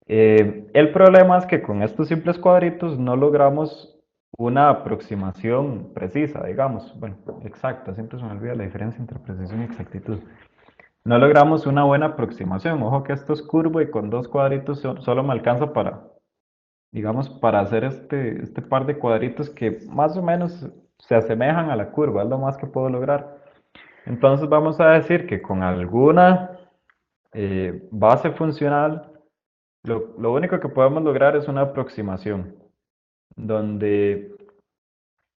El problema es que con estos simples cuadritos no logramos una aproximación precisa, digamos, bueno, exacta, siempre se me olvida la diferencia entre precisión y exactitud. No logramos una buena aproximación, ojo que esto es curvo y con dos cuadritos solo me alcanza para, digamos, para hacer este par de cuadritos que más o menos se asemejan a la curva, es lo más que puedo lograr. Entonces vamos a decir que con alguna base funcional, lo único que podemos lograr es una aproximación, donde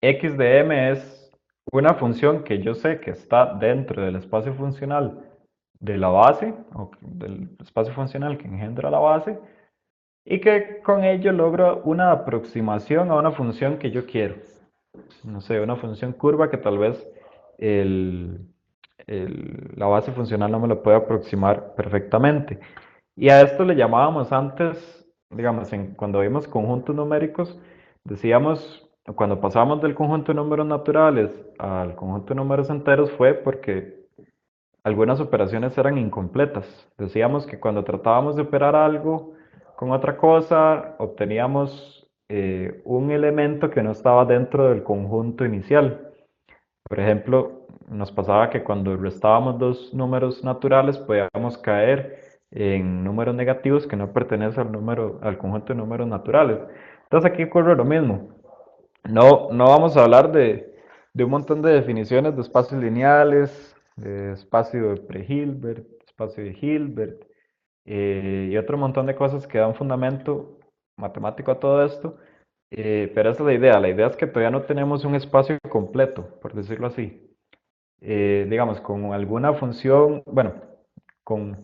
x de m es una función que yo sé que está dentro del espacio funcional de la base, o del espacio funcional que engendra la base, y que con ello logro una aproximación a una función que yo quiero. No sé, una función curva que tal vez el, la base funcional no me lo puede aproximar perfectamente. Y a esto le llamábamos antes, digamos, cuando vimos conjuntos numéricos, decíamos, cuando pasamos del conjunto de números naturales al conjunto de números enteros fue porque algunas operaciones eran incompletas. Decíamos que cuando tratábamos de operar algo con otra cosa, obteníamos un elemento que no estaba dentro del conjunto inicial. Por ejemplo, nos pasaba que cuando restábamos dos números naturales podíamos caer en números negativos que no pertenecen al conjunto de números naturales. Entonces aquí ocurre lo mismo. No vamos a hablar de un montón de definiciones de espacios lineales, de espacio de pre-Hilbert, espacio de Hilbert, y otro montón de cosas que dan fundamento matemático a todo esto. Pero esa es la idea. La idea es que todavía no tenemos un espacio completo, por decirlo así. Digamos, con alguna función, bueno, con,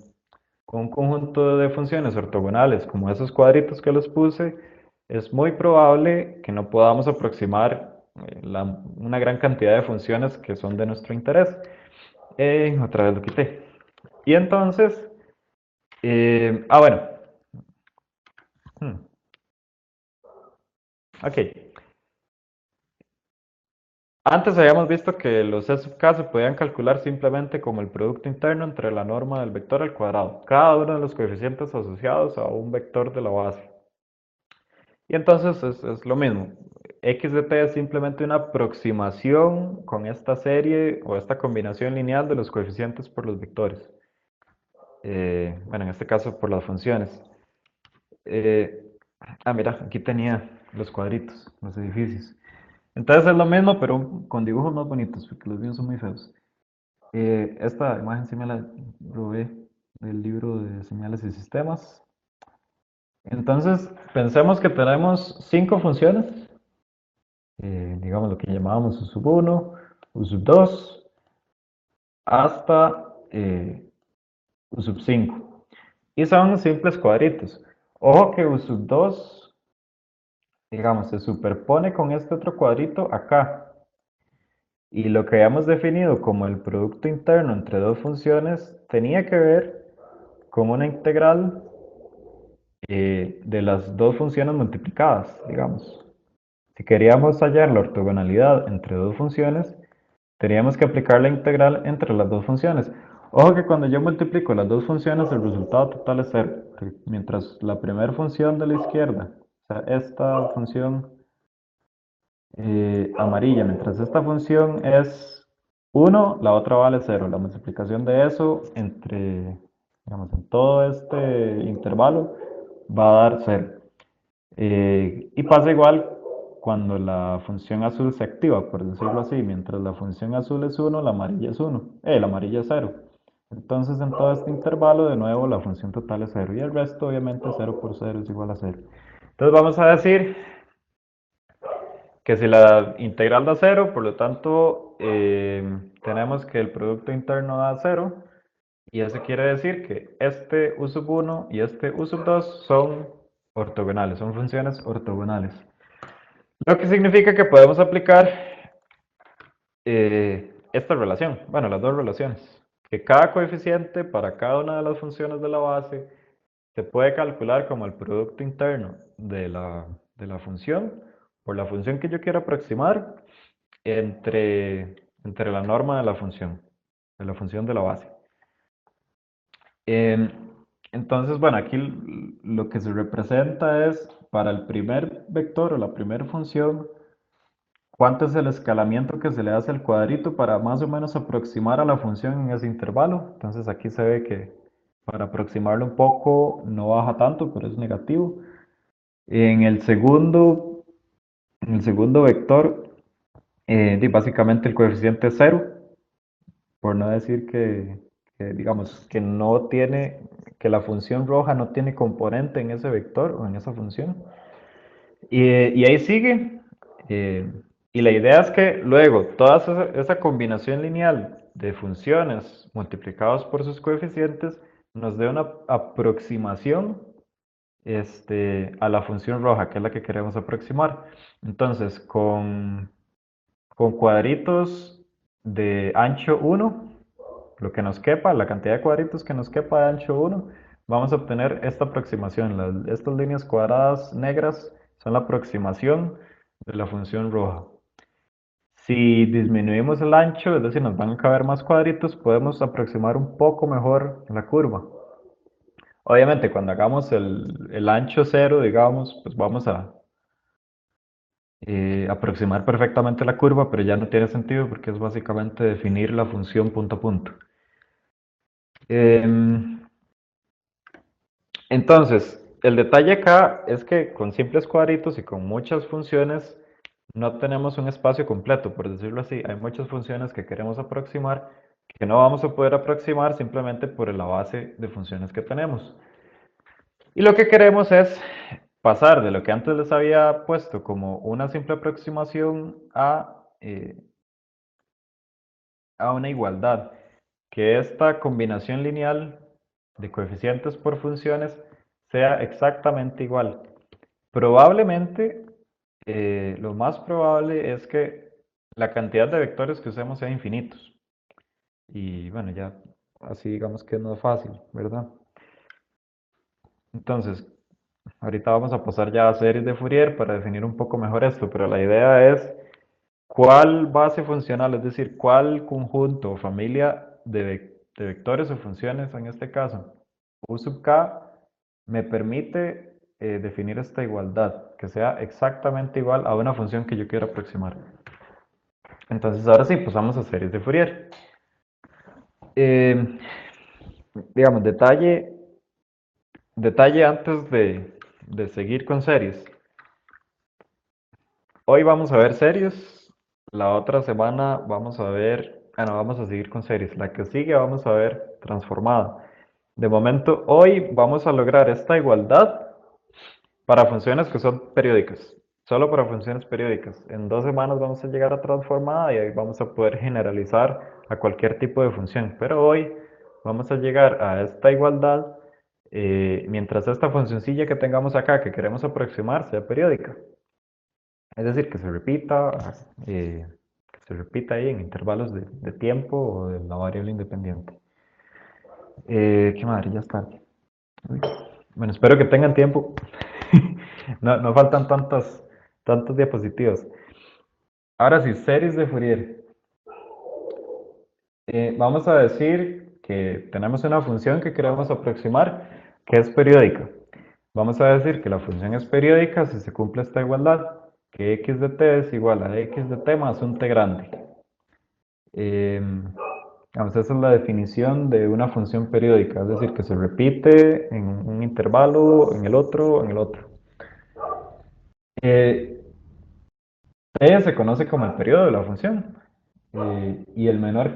con un conjunto de funciones ortogonales como esos cuadritos que les puse, es muy probable que no podamos aproximar una gran cantidad de funciones que son de nuestro interés. Otra vez lo quité. Y entonces, bueno, hmm, ok. Antes habíamos visto que los C sub k se podían calcular simplemente como el producto interno entre la norma del vector al cuadrado, cada uno de los coeficientes asociados a un vector de la base. Y entonces es lo mismo. X de t es simplemente una aproximación con esta serie o esta combinación lineal de los coeficientes por los vectores. Bueno, en este caso por las funciones. Eh, mira, aquí tenía los cuadritos, los edificios. Entonces es lo mismo, pero con dibujos más bonitos, porque los míos son muy feos. Esta imagen sí me la robé del libro de señales y sistemas. Entonces, pensemos que tenemos cinco funciones, digamos lo que llamábamos U sub 1, U sub 2, hasta U sub 5. Y son simples cuadritos. Ojo que U sub 2, digamos, se superpone con este otro cuadrito acá. Y lo que habíamos definido como el producto interno entre dos funciones tenía que ver con una integral de las dos funciones multiplicadas, digamos. Si queríamos hallar la ortogonalidad entre dos funciones, teníamos que aplicar la integral entre las dos funciones. Ojo que cuando yo multiplico las dos funciones, el resultado total es cero. Mientras la primera función de la izquierda, o sea, esta función amarilla, mientras esta función es 1, la otra vale cero. La multiplicación de eso entre, digamos, en todo este intervalo va a dar cero. Y pasa igual cuando la función azul se activa, por decirlo así. Mientras la función azul es 1, la amarilla es 1. La amarilla es cero. Entonces en todo este intervalo de nuevo la función total es cero. Y el resto obviamente cero por cero es igual a cero. Entonces vamos a decir que si la integral da cero, por lo tanto tenemos que el producto interno da cero. Y eso quiere decir que este U sub 1 y este U sub 2 son ortogonales, son funciones ortogonales. Lo que significa que podemos aplicar esta relación, bueno, las dos relaciones, que cada coeficiente para cada una de las funciones de la base se puede calcular como el producto interno de la función por la función que yo quiero aproximar entre la norma de la función de la base. Eh, entonces, bueno, aquí lo que se representa es para el primer vector o la primera función, cuánto es el escalamiento que se le hace al cuadrito para más o menos aproximar a la función en ese intervalo. Entonces aquí se ve que para aproximarlo un poco no baja tanto, pero es negativo. En el segundo, en el segundo vector, básicamente el coeficiente es cero, por no decir digamos, que no tiene, que la función roja no tiene componente en ese vector o en esa función. Y ahí sigue. eh, y la idea es que luego toda esa combinación lineal de funciones multiplicados por sus coeficientes nos dé una aproximación a la función roja, que es la que queremos aproximar. Entonces, con cuadritos de ancho 1, lo que nos quepa, la cantidad de cuadritos que nos quepa de ancho 1, vamos a obtener esta aproximación. Estas líneas cuadradas negras son la aproximación de la función roja. Si disminuimos el ancho, es decir, nos van a caber más cuadritos, podemos aproximar un poco mejor la curva. Obviamente, cuando hagamos el ancho cero, digamos, pues vamos a aproximar perfectamente la curva, pero ya no tiene sentido porque es básicamente definir la función punto a punto. Em, Entonces, el detalle acá es que con simples cuadritos y con muchas funciones no tenemos un espacio completo, por decirlo así. Hay muchas funciones que queremos aproximar que no vamos a poder aproximar simplemente por la base de funciones que tenemos. Y lo que queremos es pasar de lo que antes les había puesto como una simple aproximación a una igualdad, que esta combinación lineal de coeficientes por funciones sea exactamente igual. Probablemente, lo más probable es que la cantidad de vectores que usemos sea infinitos. Y bueno, ya así digamos que no es fácil, ¿verdad? Entonces, ahorita vamos a pasar ya a series de Fourier para definir un poco mejor esto, pero la idea es cuál base funcional, es decir, cuál conjunto o familia de vectores o funciones, en este caso, U sub k, me permite definir esta igualdad, que sea exactamente igual a una función que yo quiero aproximar. Entonces, ahora sí, pues vamos a series de Fourier. Eh, digamos, detalle antes de seguir con series. Hoy vamos a ver series, la otra semana vamos a ver, no, vamos a seguir con series, la que sigue vamos a ver transformada. De momento, hoy vamos a lograr esta igualdad para funciones que son periódicas, solo para funciones periódicas. En 2 semanas vamos a llegar a transformada y ahí vamos a poder generalizar a cualquier tipo de función. Pero hoy vamos a llegar a esta igualdad mientras esta funcioncilla que tengamos acá que queremos aproximar sea periódica. Es decir, que se repita ahí en intervalos de tiempo o de la variable independiente. ¿Qué madre? Ya está. Uy. Bueno, espero que tengan tiempo. No, no faltan tantas diapositivas. Ahora sí, series de Fourier. Vamos a decir que tenemos una función que queremos aproximar que es periódica. Vamos a decir que la función es periódica si se cumple esta igualdad, que x de t es igual a x de t más un t grande. Esa es la definición de una función periódica, es decir, que se repite en un intervalo, en el otro, en el otro. T se conoce como el periodo de la función. Y el menor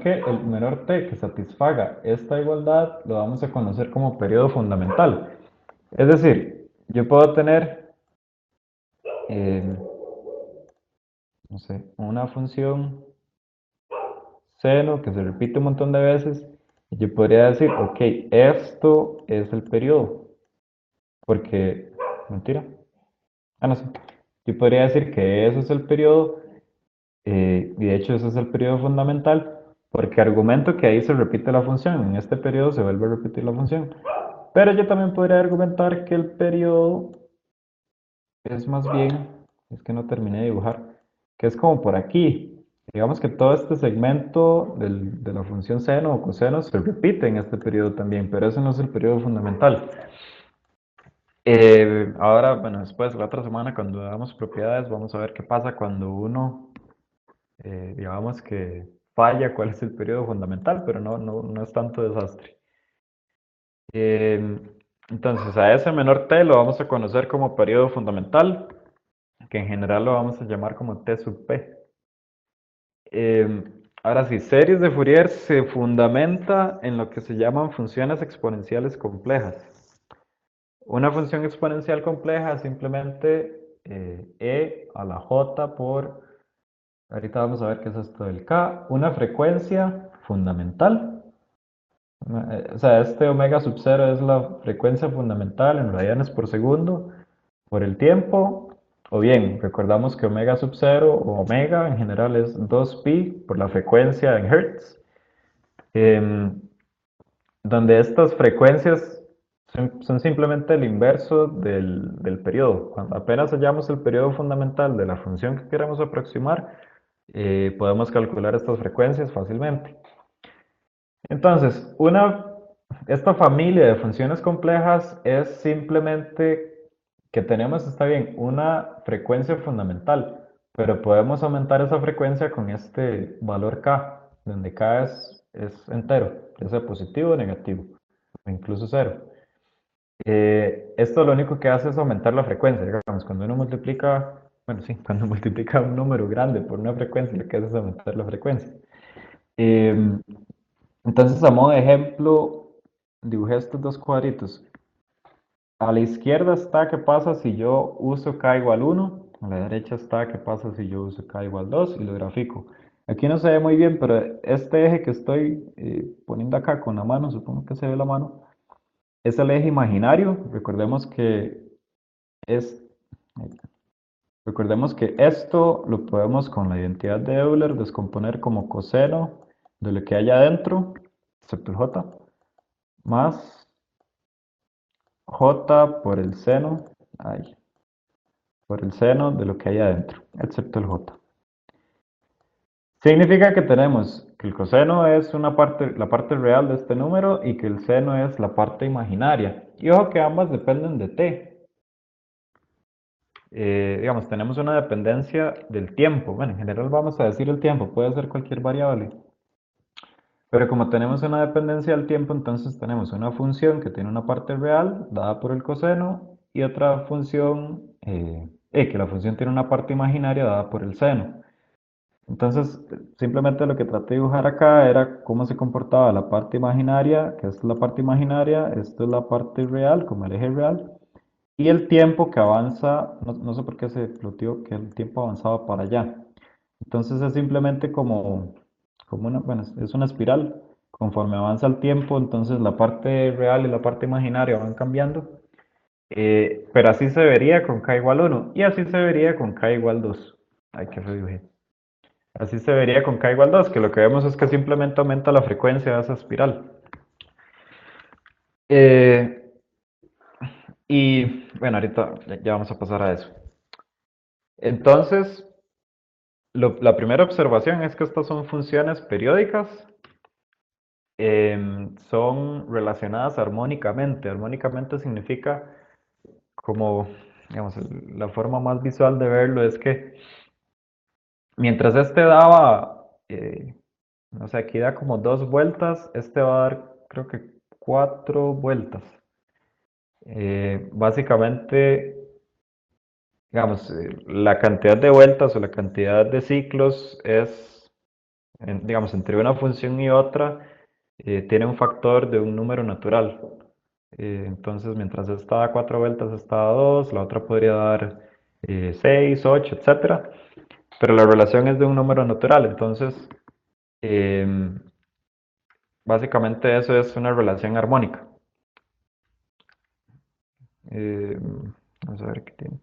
t que satisfaga esta igualdad lo vamos a conocer como periodo fundamental. Es decir, yo puedo tener, eh, no sé, una función seno que se repite un montón de veces. Y yo podría decir, ok, esto es el periodo. Porque, mentira. No sé. Yo podría decir que eso es el periodo, y de hecho ese es el periodo fundamental, porque argumento que ahí se repite la función. En este periodo se vuelve a repetir la función. Pero yo también podría argumentar que el periodo es más bien, es que no terminé de dibujar, que es como por aquí. Digamos que todo este segmento de la función seno o coseno se repite en este periodo también, pero ese no es el periodo fundamental. Ahora, bueno, después, la otra semana, cuando hagamos propiedades, vamos a ver qué pasa cuando uno, digamos que falla cuál es el periodo fundamental, pero no es tanto desastre. Eh, entonces, a ese menor t lo vamos a conocer como periodo fundamental, que en general lo vamos a llamar como t sub p. Ahora sí, series de Fourier se fundamenta en lo que se llaman funciones exponenciales complejas. Una función exponencial compleja es simplemente e a la j por, ahorita vamos a ver qué es esto del k, una frecuencia fundamental. O sea, este omega sub 0 es la frecuencia fundamental en radianes por segundo por el tiempo. O bien, recordamos que omega sub 0 o omega en general es 2pi por la frecuencia en hertz. em, donde estas frecuencias son simplemente el inverso del periodo. Cuando apenas hallamos el periodo fundamental de la función que queremos aproximar, podemos calcular estas frecuencias fácilmente. Entonces, esta familia de funciones complejas es simplemente que tenemos, está bien, una frecuencia fundamental, pero podemos aumentar esa frecuencia con este valor k, donde k es entero, ya sea positivo o negativo, o incluso cero. Esto lo único que hace es aumentar la frecuencia, digamos, cuando uno multiplica, bueno, sí, cuando multiplica un número grande por una frecuencia, lo que hace es aumentar la frecuencia. Eh, entonces, a modo de ejemplo, dibujé estos dos cuadritos. A la izquierda está qué pasa si yo uso k igual 1. A la derecha está qué pasa si yo uso k igual 2 y lo grafico. Aquí no se ve muy bien, pero este eje que estoy poniendo acá con la mano, supongo que se ve la mano, es el eje imaginario. Es, recordemos que esto lo podemos con la identidad de Euler descomponer como coseno de lo que hay adentro, excepto el j, más j por el seno, ay, por el seno de lo que hay adentro, excepto el j. Significa que tenemos que el coseno es una parte, la parte real de este número y que el seno es la parte imaginaria. Y ojo que ambas dependen de t. Digamos, tenemos una dependencia del tiempo. Bueno, en general vamos a decir el tiempo, puede ser cualquier variable. Pero como tenemos una dependencia del tiempo, entonces tenemos una función que tiene una parte real dada por el coseno y otra función, que la función tiene una parte imaginaria dada por el seno. Entonces, simplemente lo que traté de dibujar acá era cómo se comportaba la parte imaginaria, que es la parte imaginaria, esto es la parte real, como el eje real, y el tiempo que avanza, no sé por qué se floteó que el tiempo avanzaba para allá. Entonces es simplemente como una, bueno, es una espiral. Conforme avanza el tiempo, entonces la parte real y la parte imaginaria van cambiando. Pero así se vería con k igual 1 y así se vería con k igual 2. Ay, qué feo dibujé. Así se vería con k igual 2, que lo que vemos es que simplemente aumenta la frecuencia de esa espiral. Eh, y bueno, ahorita ya vamos a pasar a eso. Entonces, la primera observación es que estas son funciones periódicas, son relacionadas armónicamente. Armónicamente significa como, digamos, la forma más visual de verlo es que mientras este daba, no sé, aquí da como 2 vueltas, este va a dar creo que 4 vueltas. Básicamente, digamos, la cantidad de vueltas o la cantidad de ciclos es, digamos, entre una función y otra, tiene un factor de un número natural. Entonces, mientras esta da 4 vueltas, esta da 2, la otra podría dar 6, 8, etcétera. Pero la relación es de un número natural. Entonces, eh, básicamente eso es una relación armónica. Eh, Vamos a ver qué tiene.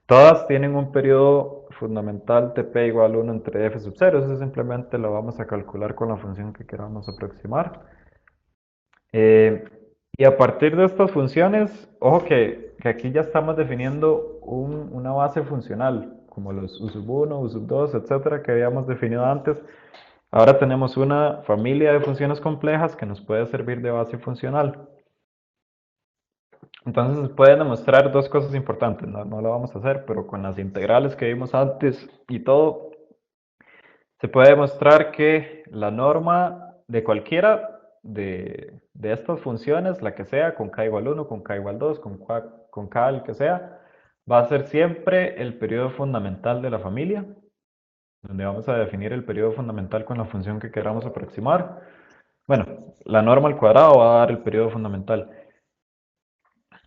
Todas tienen un periodo fundamental TP igual 1 entre f sub 0. Eso simplemente lo vamos a calcular con la función que queramos aproximar. Eh, y a partir de estas funciones, ojo que aquí ya estamos definiendo una base funcional, como los u sub 1, u sub 2, etcétera, que habíamos definido antes. Ahora tenemos una familia de funciones complejas que nos puede servir de base funcional. Entonces se pueden demostrar dos cosas importantes, no lo vamos a hacer, pero con las integrales que vimos antes y todo, se puede demostrar que la norma de cualquiera de estas funciones, la que sea, con k igual 1, con k igual 2, con k el que sea, va a ser siempre el periodo fundamental de la familia, donde vamos a definir el periodo fundamental con la función que queramos aproximar. Bueno, la norma al cuadrado va a dar el periodo fundamental.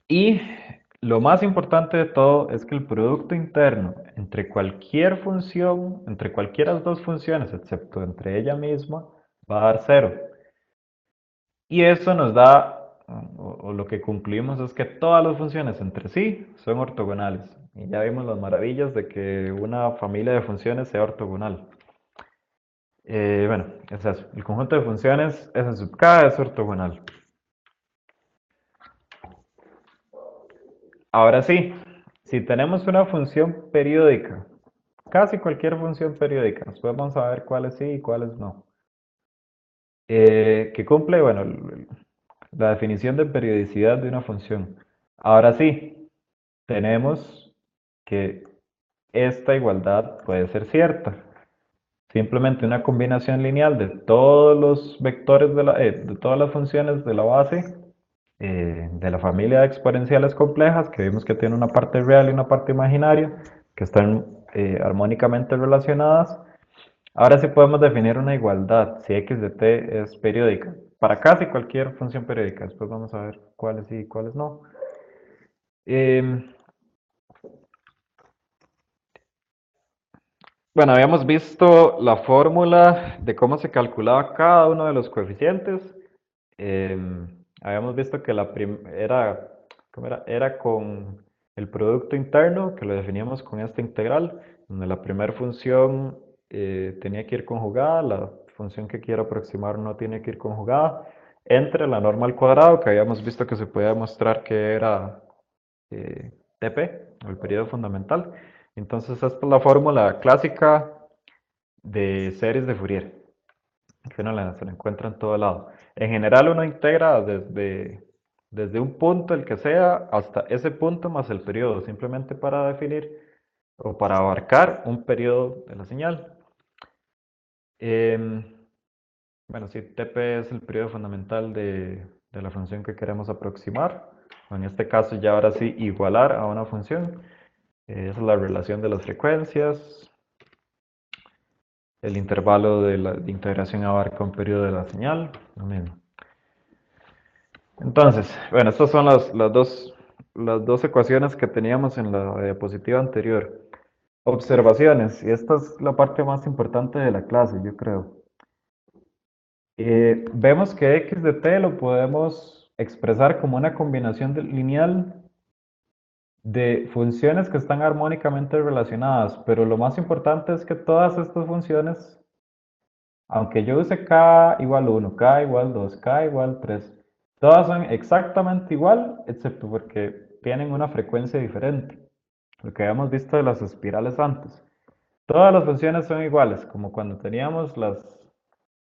Y lo más importante de todo es que el producto interno entre cualquier función, entre cualquiera de las dos funciones, excepto entre ella misma, va a dar 0. Y eso nos da, o lo que concluimos es que todas las funciones entre sí son ortogonales. Y ya vimos las maravillas de que una familia de funciones sea ortogonal. Bueno, es eso. El conjunto de funciones S sub k es ortogonal. Ahora sí, si tenemos una función periódica, casi cualquier función periódica, después vamos a ver cuáles sí y cuáles no, que cumple, bueno, la definición de periodicidad de una función. Ahora sí, tenemos que esta igualdad puede ser cierta. Simplemente una combinación lineal de todos los vectores de todas las funciones de la base de la familia de exponenciales complejas, que vimos que tiene una parte real y una parte imaginaria, que están armónicamente relacionadas. Ahora sí podemos definir una igualdad, si x de t es periódica, para casi cualquier función periódica. Después vamos a ver cuáles sí y cuáles no. Bueno, habíamos visto la fórmula de cómo se calculaba cada uno de los coeficientes. Habíamos visto que ¿cómo era? Era con el producto interno, que lo definíamos con esta integral, donde la primera función tenía que ir conjugada, la función que quiero aproximar no tiene que ir conjugada, entre la norma al cuadrado, que habíamos visto que se podía demostrar que era TP, o el periodo fundamental. Entonces esta es la fórmula clásica de series de Fourier, que se la encuentra en todo lado. En general uno integra desde un punto, el que sea, hasta ese punto más el periodo, simplemente para definir o para abarcar un periodo de la señal. Em, bueno, sí, TP es el periodo fundamental de la función que queremos aproximar, o en este caso ya ahora sí igualar a una función. Esa es la relación de las frecuencias. El intervalo de integración abarca un periodo de la señal, lo mismo. Entonces, bueno, estas son las dos ecuaciones que teníamos en la diapositiva anterior. Observaciones, y esta es la parte más importante de la clase, yo creo. Vemos que x de t lo podemos expresar como una combinación lineal de funciones que están armónicamente relacionadas, pero lo más importante es que todas estas funciones, aunque yo use k igual 1, k igual 2, k igual 3, todas son exactamente igual, excepto porque tienen una frecuencia diferente, lo que habíamos visto de las espirales antes. Todas las funciones son iguales, como cuando teníamos las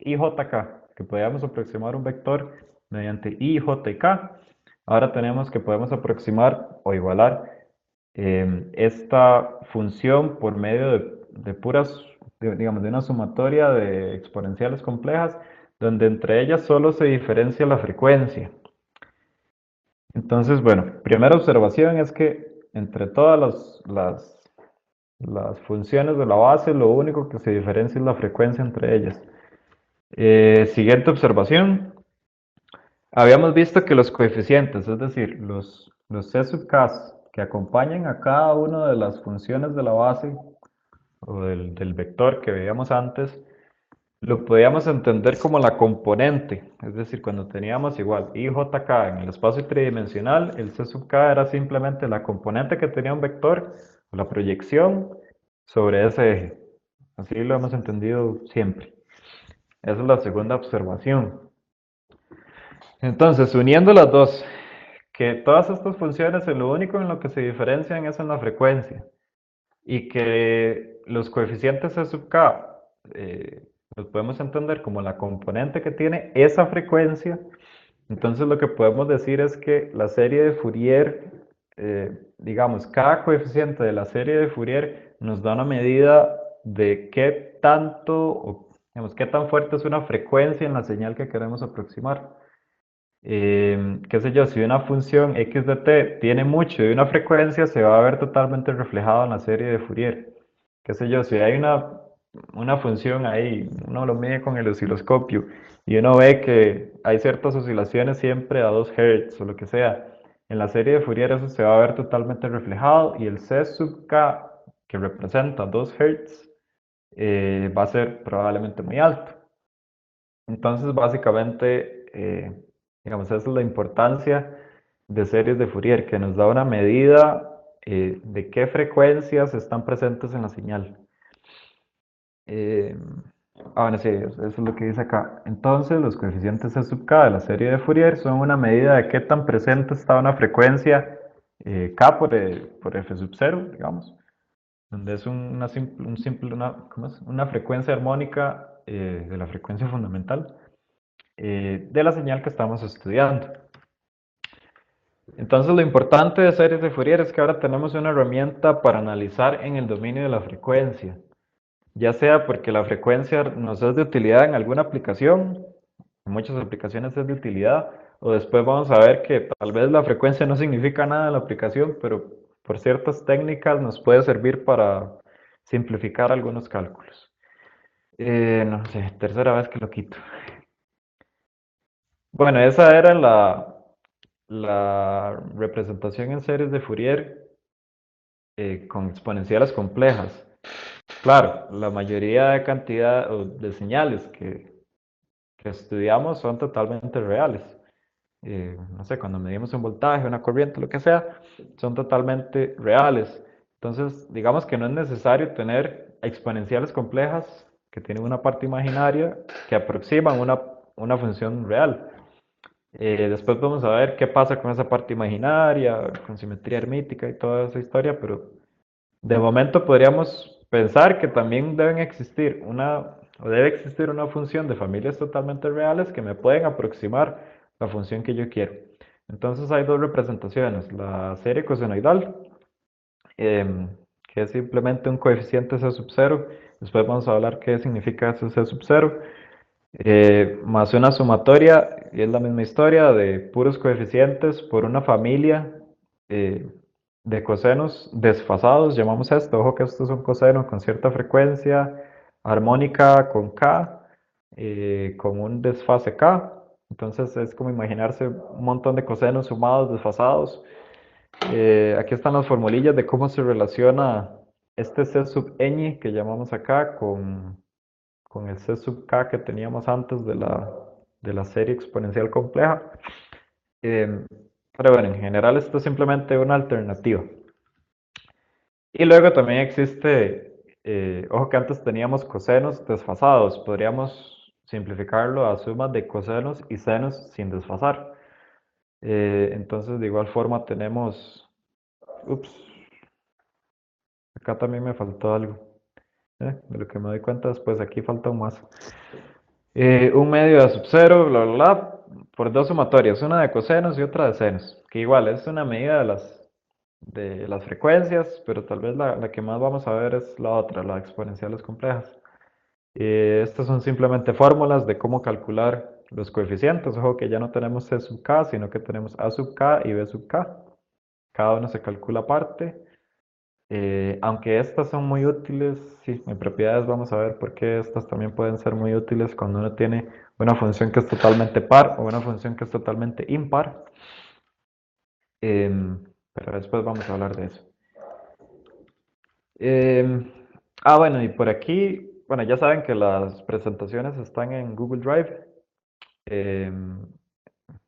IJK, que podíamos aproximar un vector mediante I, J y K. Ahora tenemos que podemos aproximar o igualar esta función por medio de puras, digamos, de una sumatoria de exponenciales complejas, donde entre ellas solo se diferencia la frecuencia. Entonces, bueno, primera observación es que entre todas las funciones de la base, lo único que se diferencia es la frecuencia entre ellas. Siguiente observación. Habíamos visto que los coeficientes, es decir, los C sub k que acompañan a cada una de las funciones de la base o del vector que veíamos antes, lo podíamos entender como la componente, es decir, cuando teníamos igual IJK en el espacio tridimensional, el C sub k era simplemente la componente que tenía un vector, o la proyección sobre ese eje. Así lo hemos entendido siempre. Esa es la segunda observación. Entonces, uniendo las dos, que todas estas funciones lo único en lo que se diferencian es en la frecuencia y que los coeficientes C sub k los podemos entender como la componente que tiene esa frecuencia. Entonces lo que podemos decir es que la serie de Fourier, digamos, cada coeficiente de la serie de Fourier nos da una medida de qué tanto, o digamos, qué tan fuerte es una frecuencia en la señal que queremos aproximar. Qué sé yo, si una función x de t tiene mucho de una frecuencia, se va a ver totalmente reflejado en la serie de Fourier. Qué sé yo, si hay una función ahí, uno lo mide con el osciloscopio y uno ve que hay ciertas oscilaciones siempre a 2 Hz o lo que sea, en la serie de Fourier eso se va a ver totalmente reflejado y el C sub k, que representa 2 Hz, va a ser probablemente muy alto. Entonces, básicamente, digamos, esa es la importancia de series de Fourier, que nos da una medida de qué frecuencias están presentes en la señal. Eh, bueno, sí, eso es lo que dice acá. Entonces, los coeficientes C sub k de la serie de Fourier son una medida de qué tan presente está una frecuencia k por f sub 0, digamos, donde es ¿cómo es? Una frecuencia armónica de la frecuencia fundamental de la señal que estamos estudiando. Entonces lo importante de series de Fourier es que ahora tenemos una herramienta para analizar en el dominio de la frecuencia, ya sea porque la frecuencia nos es de utilidad en alguna aplicación, en muchas aplicaciones es de utilidad, o después vamos a ver que tal vez la frecuencia no significa nada en la aplicación, pero por ciertas técnicas nos puede servir para simplificar algunos cálculos. No sé, tercera vez que lo quito. Bueno, esa era la representación en series de Fourier con exponenciales complejas. Claro, la mayoría de cantidad o de señales que estudiamos son totalmente reales. No sé, cuando medimos un voltaje, una corriente, lo que sea, son totalmente reales. Entonces, digamos que no es necesario tener exponenciales complejas que tienen una parte imaginaria que aproximan una función real. Después vamos a ver qué pasa con esa parte imaginaria, con simetría hermítica y toda esa historia, pero de momento podríamos pensar que también deben existir o debe existir una función de familias totalmente reales que me pueden aproximar la función que yo quiero. Entonces hay dos representaciones, la serie cosenoidal, em, que es simplemente un coeficiente C sub 0, después vamos a hablar qué significa ese C sub 0, más una sumatoria, y es la misma historia, de puros coeficientes por una familia eh, de cosenos desfasados, llamamos esto. Ojo que esto es un coseno con cierta frecuencia, armónica con K, con un desfase K. Entonces es como imaginarse un montón de cosenos sumados, desfasados. Aquí están las formulillas de cómo se relaciona este C sub ñ que llamamos acá con el C sub k que teníamos antes de la serie exponencial compleja. Eh, pero bueno, en general esto es simplemente una alternativa. Y luego también existe, ojo que antes teníamos cosenos desfasados, podríamos simplificarlo a sumas de cosenos y senos sin desfasar. Entonces de igual forma tenemos, ups, acá también me faltó algo. De lo que me doy cuenta después, aquí falta un más. Un medio de sub-cero, bla, bla, bla, por dos sumatorias, una de cosenos y otra de senos, que igual es una medida de las frecuencias, pero tal vez la que más vamos a ver es la otra, la de exponenciales complejas. Estas son simplemente fórmulas de cómo calcular los coeficientes. Ojo que ya no tenemos C sub k, sino que tenemos A sub k y B sub k. Cada uno se calcula aparte. Aunque estas son muy útiles, sí, en propiedades vamos a ver por qué estas también pueden ser muy útiles cuando uno tiene una función que es totalmente par o una función que es totalmente impar. Pero después vamos a hablar de eso. Bueno, y por aquí, bueno, ya saben que las presentaciones están en Google Drive. Em,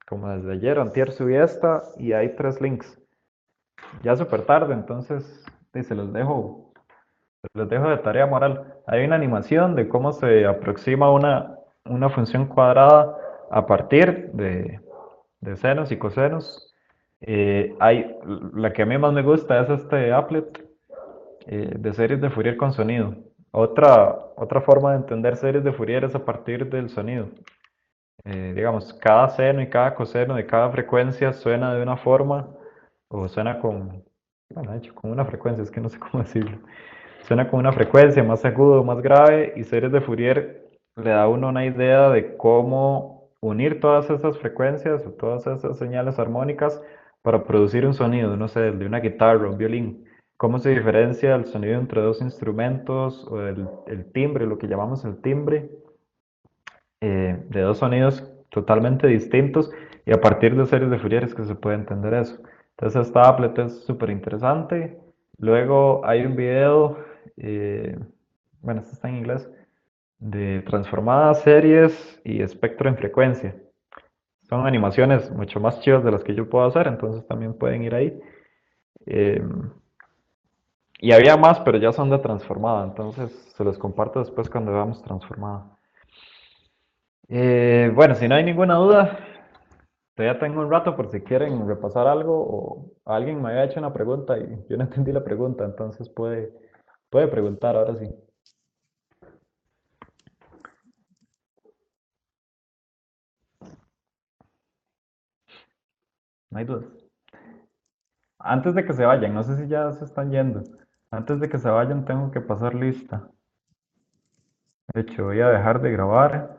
Como desde ayer, antier subí esta y hay 3 links. Ya es súper tarde, entonces sí, les dejo de tarea moral. Hay una animación de cómo se aproxima una función cuadrada a partir de senos y cosenos. La que a mí más me gusta es este applet de series de Fourier con sonido. Otra forma de entender series de Fourier es a partir del sonido. Digamos, cada seno y cada coseno de cada frecuencia suena de una forma o suena bueno, de hecho, con una frecuencia, es que no sé cómo decirlo. Suena con una frecuencia más agudo, más grave, y series de Fourier le da a uno una idea de cómo unir todas esas frecuencias o todas esas señales armónicas para producir un sonido, no sé, el de una guitarra, un violín. Cómo se diferencia el sonido entre dos instrumentos o el timbre, lo que llamamos el timbre, de dos sonidos totalmente distintos, y a partir de series de Fourier es que se puede entender eso. Entonces esta applet es súper interesante. Luego hay un video, bueno, este está en inglés, de transformadas series y espectro en frecuencia. Son animaciones mucho más chivas de las que yo puedo hacer, entonces también pueden ir ahí. Eh, y había más, pero ya son de transformada, entonces se los comparto después cuando veamos transformada. Bueno, si no hay ninguna duda, todavía tengo un rato por si quieren repasar algo o alguien me había hecho una pregunta y yo no entendí la pregunta, entonces puede preguntar ahora sí. No hay dudas. Antes de que se vayan, no sé si ya se están yendo. Antes de que se vayan, tengo que pasar lista. De hecho, voy a dejar de grabar.